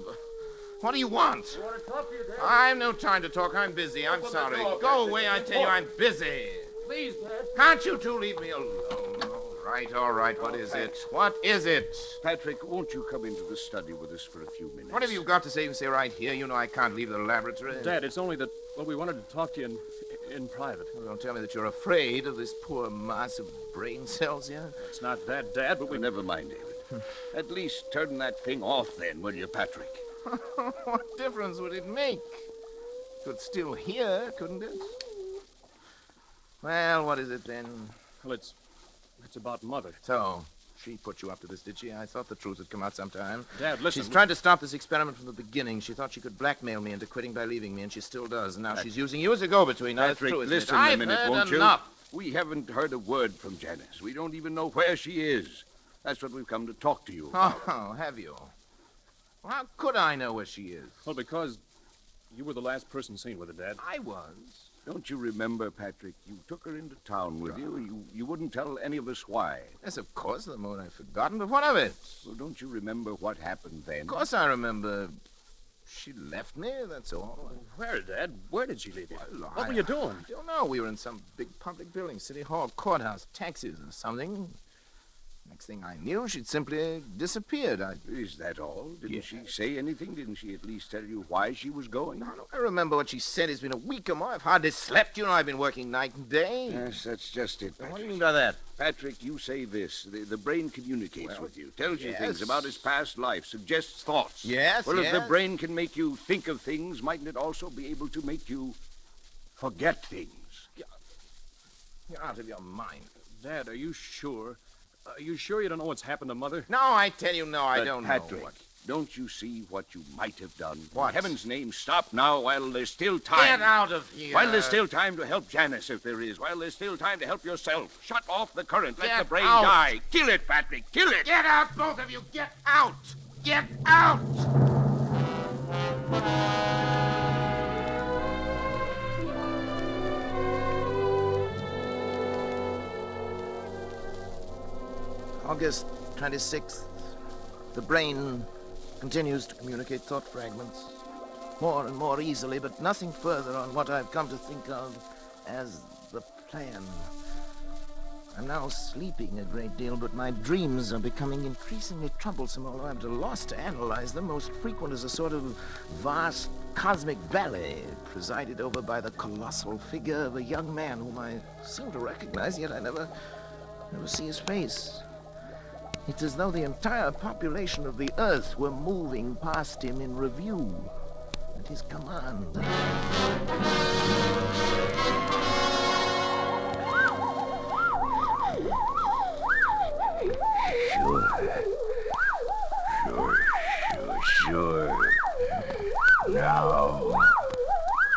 what do you want? You want to talk to you, David? I've no time to talk. I'm busy. I'm sorry. Go away, I tell you. I'm busy. Please, Dad. Can't you two leave me alone? All All right. What is it? What is it? Patrick, won't you come into the study with us for a few minutes? What have you got to say? You can say right here. You know I can't leave the laboratory. Dad, it's only that, well, we wanted to talk to you in private. Well, don't tell me that you're afraid of this poor mass of brain cells here. It's not that, Dad, but we... Well, never mind, David. At least turn that thing off then, will you, Patrick? What difference would it make? Could still hear, couldn't it? Well, what is it then? Well, it's about Mother. So, she put you up to this, did she? I thought the truth would come out sometime. Dad, listen. She's tried to stop this experiment from the beginning. She thought she could blackmail me into quitting by leaving me, and she still does. And now she's using you as a go-between. Now, Patrick, true, listen a minute, won't you? We haven't heard a word from Janice. We don't even know where she is. That's what we've come to talk to you about. Oh, have you? Well, how could I know where she is? Well, because you were the last person seen with her, Dad. I was. Don't you remember, Patrick? You took her into town with you. You wouldn't tell any of us why. Yes, of course, the moment I've forgotten, but what of it? Well, don't you remember what happened then? Of course I remember. She left me, that's all. Where, Dad? Where did she leave you? Well, What were you doing? I don't know. We were in some big public building, City Hall, courthouse, taxis or something. Next thing I knew, she'd simply disappeared. Is that all? Didn't she say anything? Didn't she at least tell you why she was going? No, I remember what she said. It's been a week or more. I've hardly slept. You know, I've been working night and day. Yes, that's just it, Patrick. What do you mean by that? Patrick, you say this. The brain communicates with you, tells you yes. things about his past life, suggests thoughts. Yes, Well, yes. if the brain can make you think of things, mightn't it also be able to make you forget things? You're out of your mind. Dad, are you sure? Are you sure you don't know what's happened to Mother? No, I tell you, no, I don't Patrick, know. What? Don't you see what you might have done? What? In heaven's name, stop now while there's still time. Get out of here. While there's still time to help Janice, if there is. While there's still time to help yourself. Shut off the current. Let Get the brain out. die. Kill it, Patrick. Kill it. Get out, both of you. Get out. Get out. August 26th. The brain continues to communicate thought fragments more and more easily, but nothing further on what I've come to think of as the plan. I'm now sleeping a great deal, but my dreams are becoming increasingly troublesome, although I'm at a loss to analyze them. Most frequent is a sort of vast cosmic ballet presided over by the colossal figure of a young man whom I seem to recognize, yet I never see his face. It's as though the entire population of the Earth were moving past him in review at his command. Sure. Now.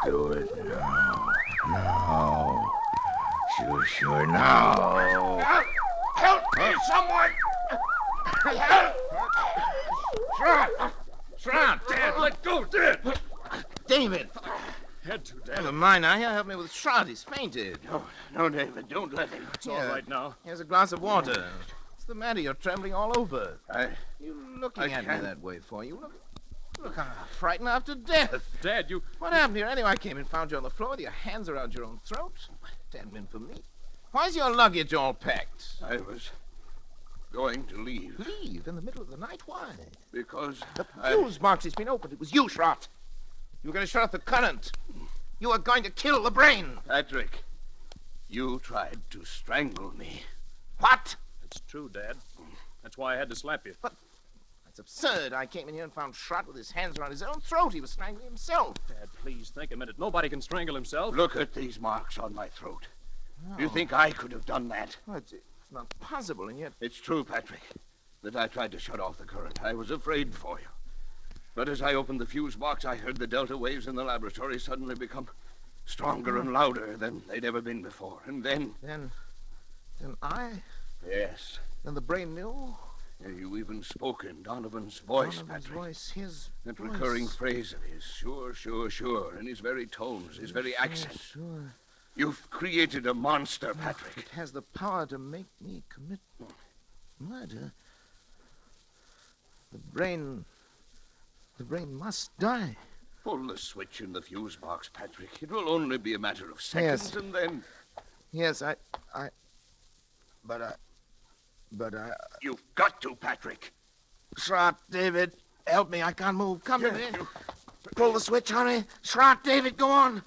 Do it now. Now. Sure, now. Help me, someone! Help! Shroud! Dad, let go, Dad! David! Had to, Dad. Never mind now. Here, help me with Shroud. He's fainted. No, David, don't let him. It's all right now. Here's a glass of water. What's the matter? You're trembling all over. You looking I at me can't. that way for? You look frightened after death. Dad, you... What happened here anyway? I came and found you on the floor with your hands around your own throat. Hadn't been for me. Why's your luggage all packed? I was going to leave. Leave in the middle of the night? Why? Because the fuse box has been opened. It was you, Schrott. You were going to shut off the current. You were going to kill the brain. Patrick, you tried to strangle me. What? It's true, Dad. That's why I had to slap you. But that's absurd. I came in here and found Schrott with his hands around his own throat. He was strangling himself. Dad, please think a minute. Nobody can strangle himself. Look at these marks on my throat. You think I could have done that? Well, it's not possible, and yet... It's true, Patrick, that I tried to shut off the current. I was afraid for you. But as I opened the fuse box, I heard the delta waves in the laboratory suddenly become stronger and louder than they'd ever been before. And then... Then I... Yes. Then the brain knew? You even spoke in Donovan's voice, Donovan's Patrick. voice, his That voice. recurring phrase of his, sure, in his very tones, his very accent. Sure. You've created a monster, Patrick. It has the power to make me commit murder. The brain must die. Pull the switch in the fuse box, Patrick. It will only be a matter of seconds, Yes. and then... Yes, But I... You've got to, Patrick. Shroud, David, help me. I can't move. Come to me. Pull the switch, hurry. Shroud, David, go on.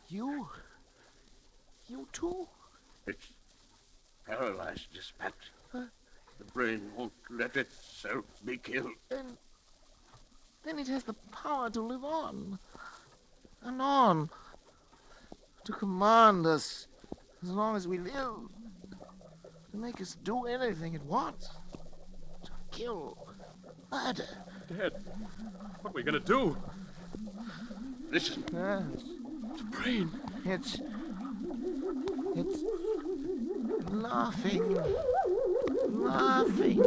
You too? It's paralyzed, Dispatch. The brain won't let itself be killed. Then it has the power to live on. And on. To command us as long as we live. To make us do anything it wants. To kill. Murder. Dad, what are we going to do? Listen. The brain. It's laughing. Laughing.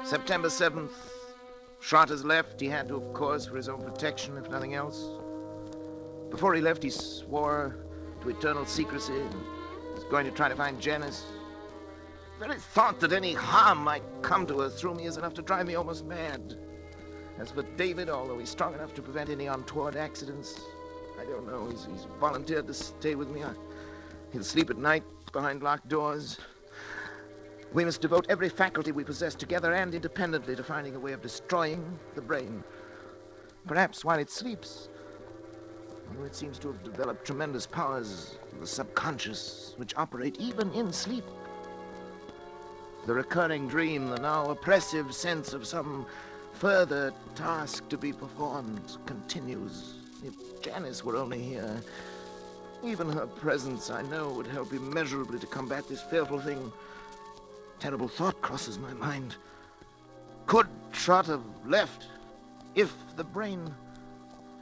September 7th. Shot has left. He had to, of course, for his own protection, if nothing else. Before he left, he swore to eternal secrecy and was going to try to find Janice. The very thought that any harm might come to her through me is enough to drive me almost mad. As for David, although he's strong enough to prevent any untoward accidents, I don't know. He's volunteered to stay with me. He'll sleep at night behind locked doors. We must devote every faculty we possess together and independently to finding a way of destroying the brain. Perhaps while it sleeps. Although it seems to have developed tremendous powers of the subconscious, which operate even in sleep. The recurring dream, the now oppressive sense of some further task to be performed, continues. If Janice were only here, even her presence, I know, would help immeasurably to combat this fearful thing. Terrible thought crosses my mind. Could Trot have left if the brain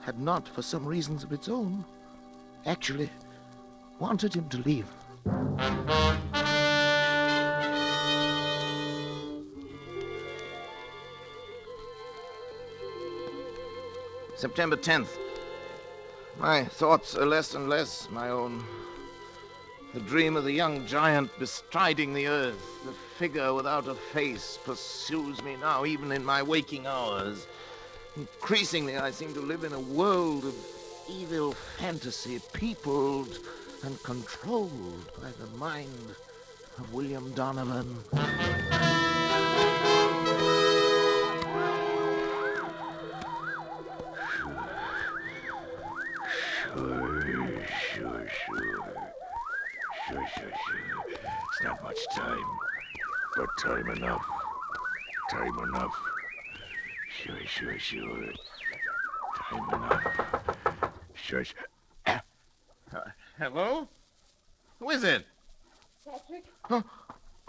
had not, for some reasons of its own, actually wanted him to leave? September 10th. My thoughts are less and less my own. The dream of the young giant bestriding the earth, the figure without a face, pursues me now, even in my waking hours. Increasingly, I seem to live in a world of evil fantasy, peopled and controlled by the mind of William Donovan. Sure. It's not much time, but time enough. Time enough. Sure. Time enough. Sure. Hello? Who is it? Patrick? Oh,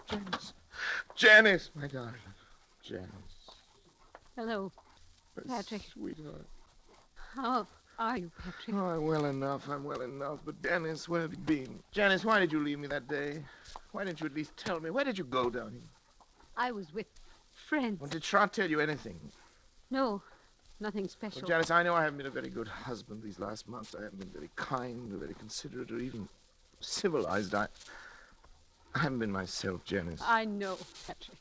Janice. Janice, my darling. Janice. Hello, Patrick. Sweetheart. How are you, Patrick? Oh, I'm well enough. But Janice, where have you been? Janice, why did you leave me that day? Why didn't you at least tell me? Where did you go down here? I was with friends. Well, did Trot tell you anything? No, nothing special. Well, Janice, I know I haven't been a very good husband these last months. I haven't been very kind or very considerate or even civilized. I haven't been myself, Janice. I know, Patrick.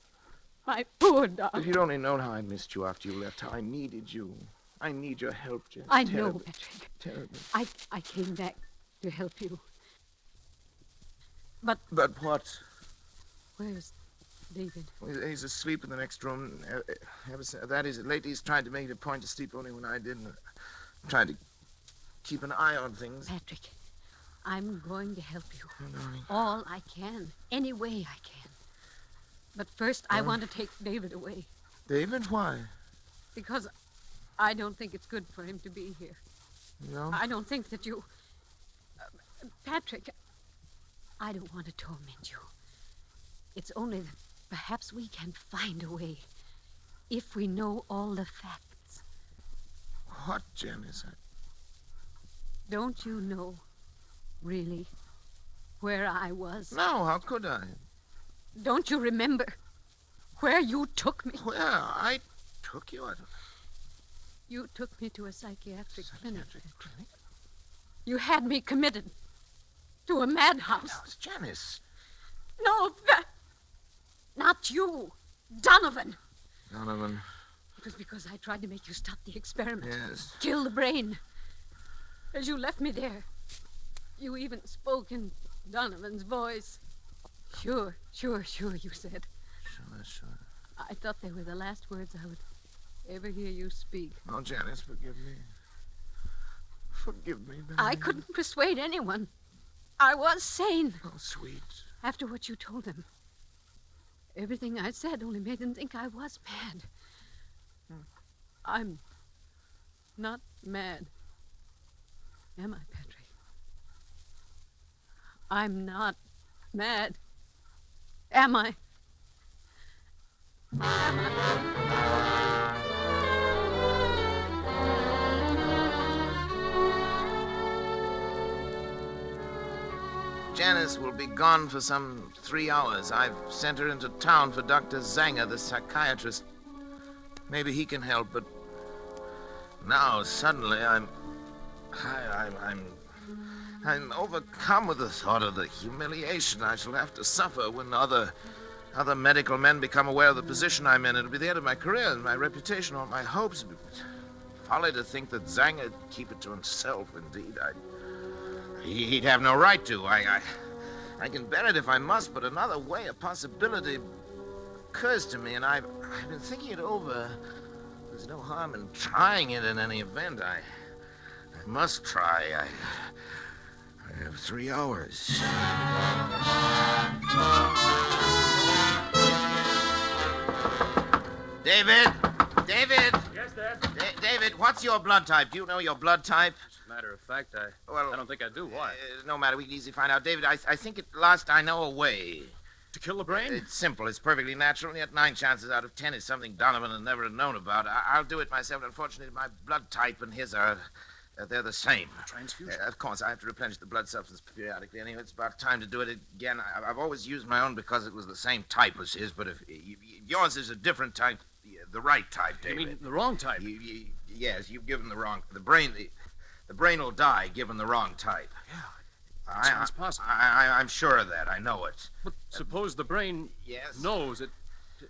My poor darling. If you'd only known how I missed you after you left, how I needed you. I need your help, Janice. I know, Patrick. Terribly. I came back to help you. But what? Where's David? Well, he's asleep in the next room. That is, lately he's tried to make it a point to sleep only when I didn't. Tried to keep an eye on things. Patrick, I'm going to help you. Oh, darling. All I can. Any way I can. But first, I want to take David away. David? Why? Because I don't think it's good for him to be here. No? I don't think that you... Patrick, I don't want to torment you. It's only that perhaps we can find a way if we know all the facts. What, Janice? Don't you know, really, where I was? No, how could I? Don't you remember where you took me? Where? I took you? You took me to a psychiatric clinic. You had me committed. To a madhouse. No, it's Janice. No, not you. Donovan. Donovan. It was because I tried to make you stop the experiment. Yes. Kill the brain. As you left me there, you even spoke in Donovan's voice. Sure, you said. Sure. I thought they were the last words I would ever hear you speak. Oh, Janice, forgive me. Forgive me, baby. I couldn't persuade anyone. I was sane. Oh, sweet. After what you told them. Everything I said only made them think I was mad. I'm not mad. Am I, Patrick? I'm not mad. Am I? Janice will be gone for some 3 hours. I've sent her into town for Dr. Zanger, the psychiatrist. Maybe he can help, but now suddenly I'm overcome with the thought of the humiliation I shall have to suffer when other medical men become aware of the position I'm in. It'll be the end of my career and my reputation, all my hopes. Folly to think that Zanger'd keep it to himself. Indeed, he'd have no right to. I can bear it if I must, but another way, a possibility occurs to me, and I've been thinking it over. There's no harm in trying it in any event. I must try. I have 3 hours. David! Yes, Dad? David, what's your blood type? Do you know your blood type? As a matter of fact, I don't think I do. Why? No matter. We can easily find out. David, I think at last I know a way. To kill the brain? It's simple. It's perfectly natural, and yet 9 chances out of 10 is something Donovan had never known about. I'll do it myself. Unfortunately, my blood type and his are... they're the same. Transfusion? Of course, I have to replenish the blood substance periodically. Anyway, it's about time to do it again. I've always used my own because it was the same type as his, but if yours is a different type, the right type, David. You mean the wrong type? Yes, you've given the wrong... The brain will die given the wrong type. Yeah, sounds possible. I'm sure of that. I know it. But suppose the brain knows it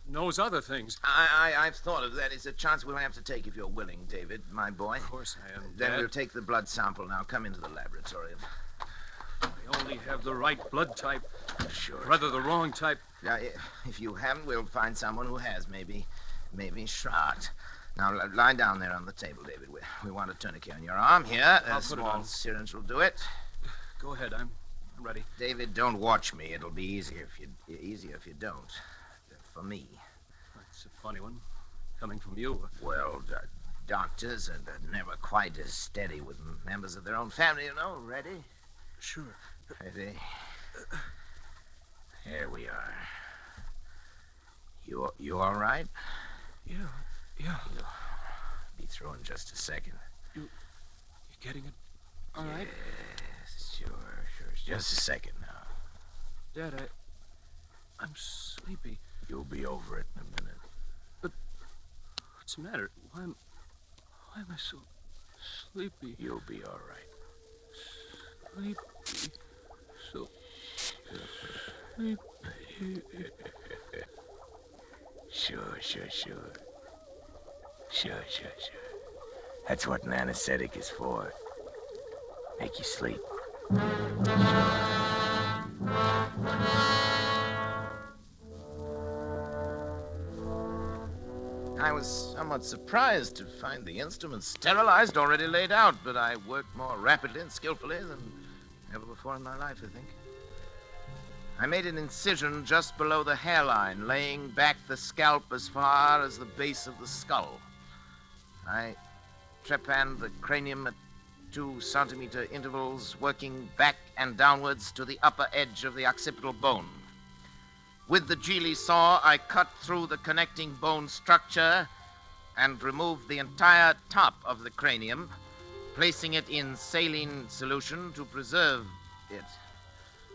knows other things. I've thought of that. It's a chance we'll have to take if you're willing, David, my boy. Of course I am, Then Dad. we'll take the blood sample now. Come into the laboratory. I only have the right blood type. Sure. Rather the wrong type. Yeah, if you haven't, we'll find someone who has. Maybe Schrott. Now, lie down there on the table, David. We want a tourniquet on your arm here. I'll A put it small on. syringe will do it. Go ahead, I'm ready. David, don't watch me. It'll be easier if you don't. For me. That's a funny one, coming from you. Well, doctors are never quite as steady with members of their own family, you know. Ready? Sure. Ready? Here we are. You all right? Yeah. You'll be through in just a second. You getting it all right? Yes, sure. Just a second now. Dad, I'm sleepy. You'll be over it in a minute. But what's the matter? Why am I so sleepy? You'll be all right. Sleepy. So sleepy. Sure. That's what an anesthetic is for. Make you sleep. I was somewhat surprised to find the instruments sterilized, already laid out, but I worked more rapidly and skillfully than ever before in my life, I think. I made an incision just below the hairline, laying back the scalp as far as the base of the skull. I trepanned the cranium at 2-centimeter intervals, working back and downwards to the upper edge of the occipital bone. With the Geely saw, I cut through the connecting bone structure and removed the entire top of the cranium, placing it in saline solution to preserve it.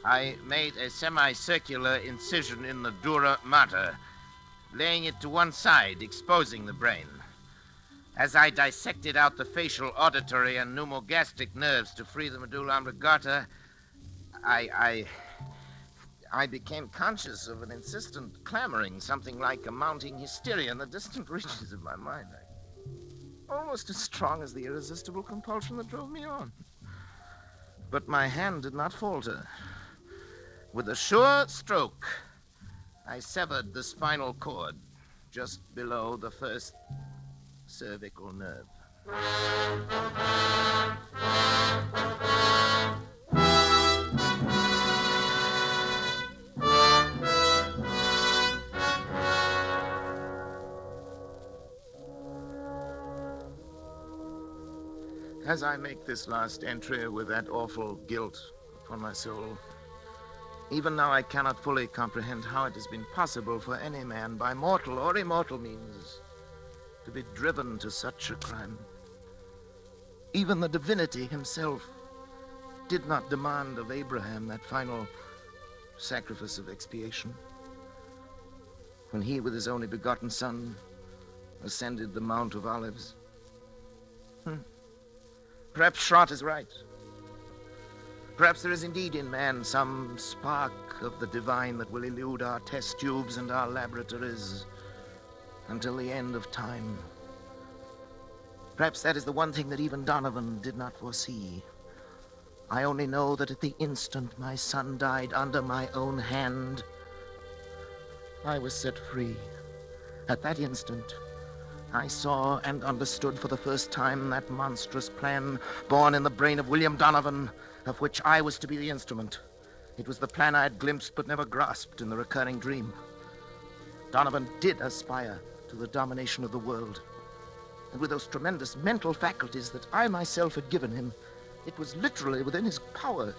I made a semicircular incision in the dura mater, laying it to one side, exposing the brain. As I dissected out the facial, auditory, and pneumogastric nerves to free the medulla oblongata, I became conscious of an insistent clamoring, something like a mounting hysteria in the distant reaches of my mind. Almost as strong as the irresistible compulsion that drove me on. But my hand did not falter. With a sure stroke, I severed the spinal cord just below the first cervical nerve. As I make this last entry with that awful guilt upon my soul, even now I cannot fully comprehend how it has been possible for any man, by mortal or immortal means, to be driven to such a crime. Even the divinity himself did not demand of Abraham that final sacrifice of expiation when he, with his only begotten son, ascended the Mount of Olives. Perhaps Schrott is right. Perhaps there is indeed in man some spark of the divine that will elude our test tubes and our laboratories until the end of time. Perhaps that is the one thing that even Donovan did not foresee. I only know that at the instant my son died under my own hand, I was set free. At that instant, I saw and understood for the first time that monstrous plan born in the brain of William Donovan, of which I was to be the instrument. It was the plan I had glimpsed but never grasped in the recurring dream. Donovan did aspire to the domination of the world. And with those tremendous mental faculties that I myself had given him, it was literally within his power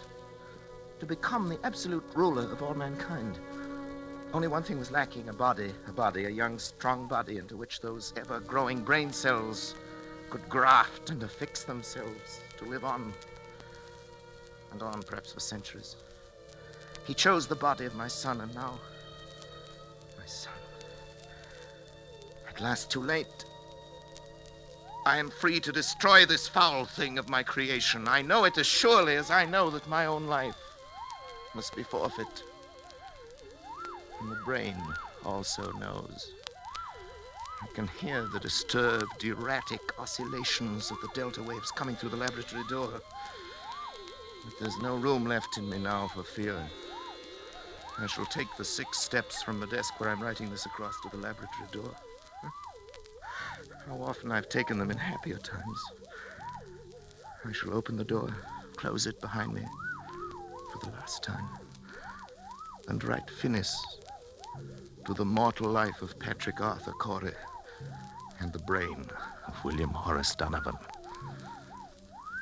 to become the absolute ruler of all mankind. Only one thing was lacking, a young, strong body into which those ever-growing brain cells could graft and affix themselves to live on, and on perhaps for centuries. He chose the body of my son, and now, my son, at last too late. I am free to destroy this foul thing of my creation. I know it as surely as I know that my own life must be forfeit. And the brain also knows. I can hear the disturbed, erratic oscillations of the delta waves coming through the laboratory door. But there's no room left in me now for fear. I shall take the 6 steps from the desk where I'm writing this across to the laboratory door. How often I've taken them in happier times. I shall open the door, close it behind me for the last time, and write finis to the mortal life of Patrick Arthur Corey and the brain of William Horace Donovan.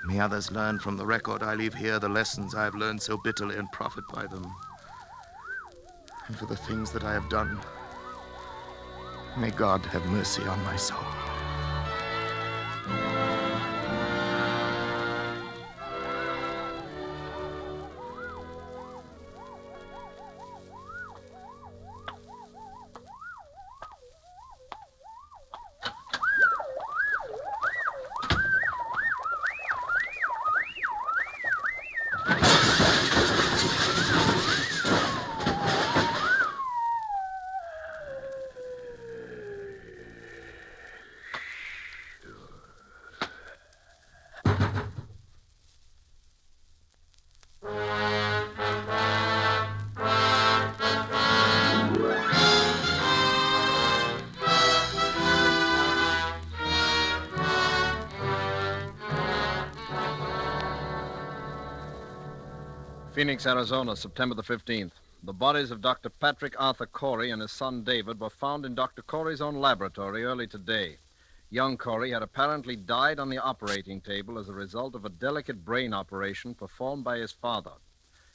May others learn from the record I leave here the lessons I have learned so bitterly and profit by them. And for the things that I have done, may God have mercy on my soul. Phoenix, Arizona, September the 15th. The bodies of Dr. Patrick Arthur Corey and his son David were found in Dr. Corey's own laboratory early today. Young Corey had apparently died on the operating table as a result of a delicate brain operation performed by his father.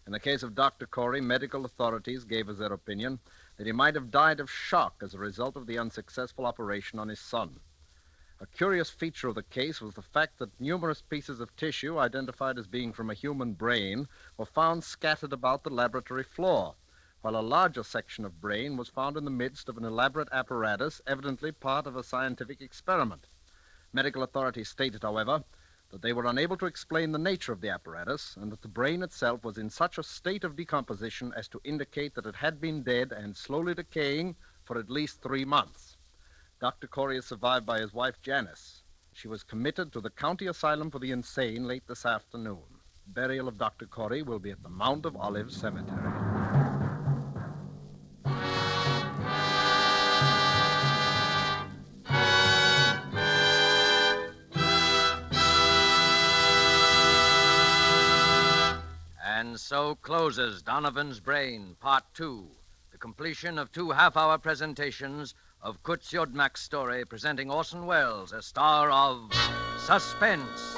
In the case of Dr. Corey, medical authorities gave as their opinion that he might have died of shock as a result of the unsuccessful operation on his son. A curious feature of the case was the fact that numerous pieces of tissue identified as being from a human brain were found scattered about the laboratory floor, while a larger section of brain was found in the midst of an elaborate apparatus, evidently part of a scientific experiment. Medical authorities stated, however, that they were unable to explain the nature of the apparatus, and that the brain itself was in such a state of decomposition as to indicate that it had been dead and slowly decaying for at least 3 months. Dr. Corey is survived by his wife, Janice. She was committed to the county asylum for the insane late this afternoon. Burial of Dr. Corey will be at the Mount of Olives Cemetery. And so closes Donovan's Brain, Part 2, the completion of 2 half-hour presentations of Curt Siodmak's story presenting Orson Welles as star of Suspense.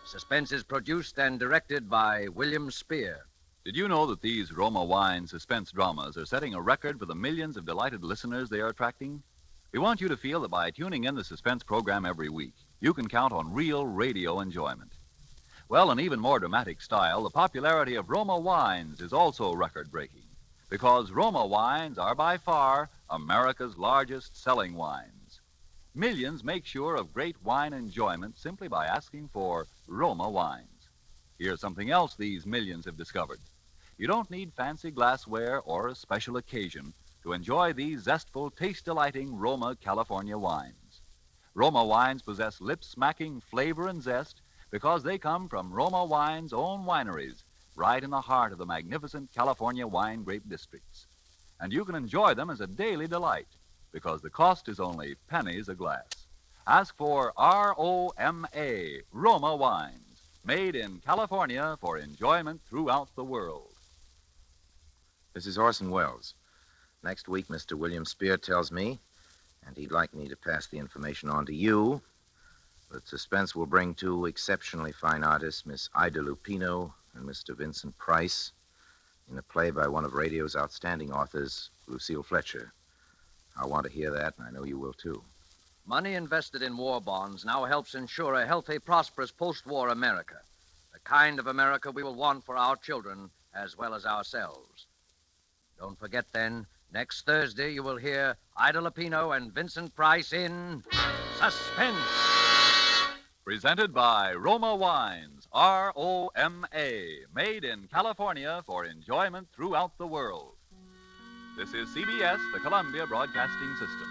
Suspense is produced and directed by William Spier. Did you know that these Roma wine suspense dramas are setting a record for the millions of delighted listeners they are attracting? We want you to feel that by tuning in the Suspense program every week, you can count on real radio enjoyment. Well, in even more dramatic style, the popularity of Roma wines is also record-breaking, because Roma wines are by far America's largest selling wines. Millions make sure of great wine enjoyment simply by asking for Roma wines. Here's something else these millions have discovered. You don't need fancy glassware or a special occasion to enjoy these zestful, taste-delighting Roma California wines. Roma wines possess lip-smacking flavor and zest because they come from Roma Wine's own wineries, right in the heart of the magnificent California wine grape districts. And you can enjoy them as a daily delight, because the cost is only pennies a glass. Ask for R-O-M-A, Roma Wines, made in California for enjoyment throughout the world. This is Orson Welles. Next week, Mr. William Spier tells me, and he'd like me to pass the information on to you, that Suspense will bring 2 exceptionally fine artists, Miss Ida Lupino and Mr. Vincent Price, in a play by one of radio's outstanding authors, Lucille Fletcher. I want to hear that, and I know you will, too. Money invested in war bonds now helps ensure a healthy, prosperous post-war America, the kind of America we will want for our children as well as ourselves. Don't forget, then, next Thursday you will hear Ida Lupino and Vincent Price in Suspense. Presented by Roma Wines, R-O-M-A, made in California for enjoyment throughout the world. This is CBS, the Columbia Broadcasting System.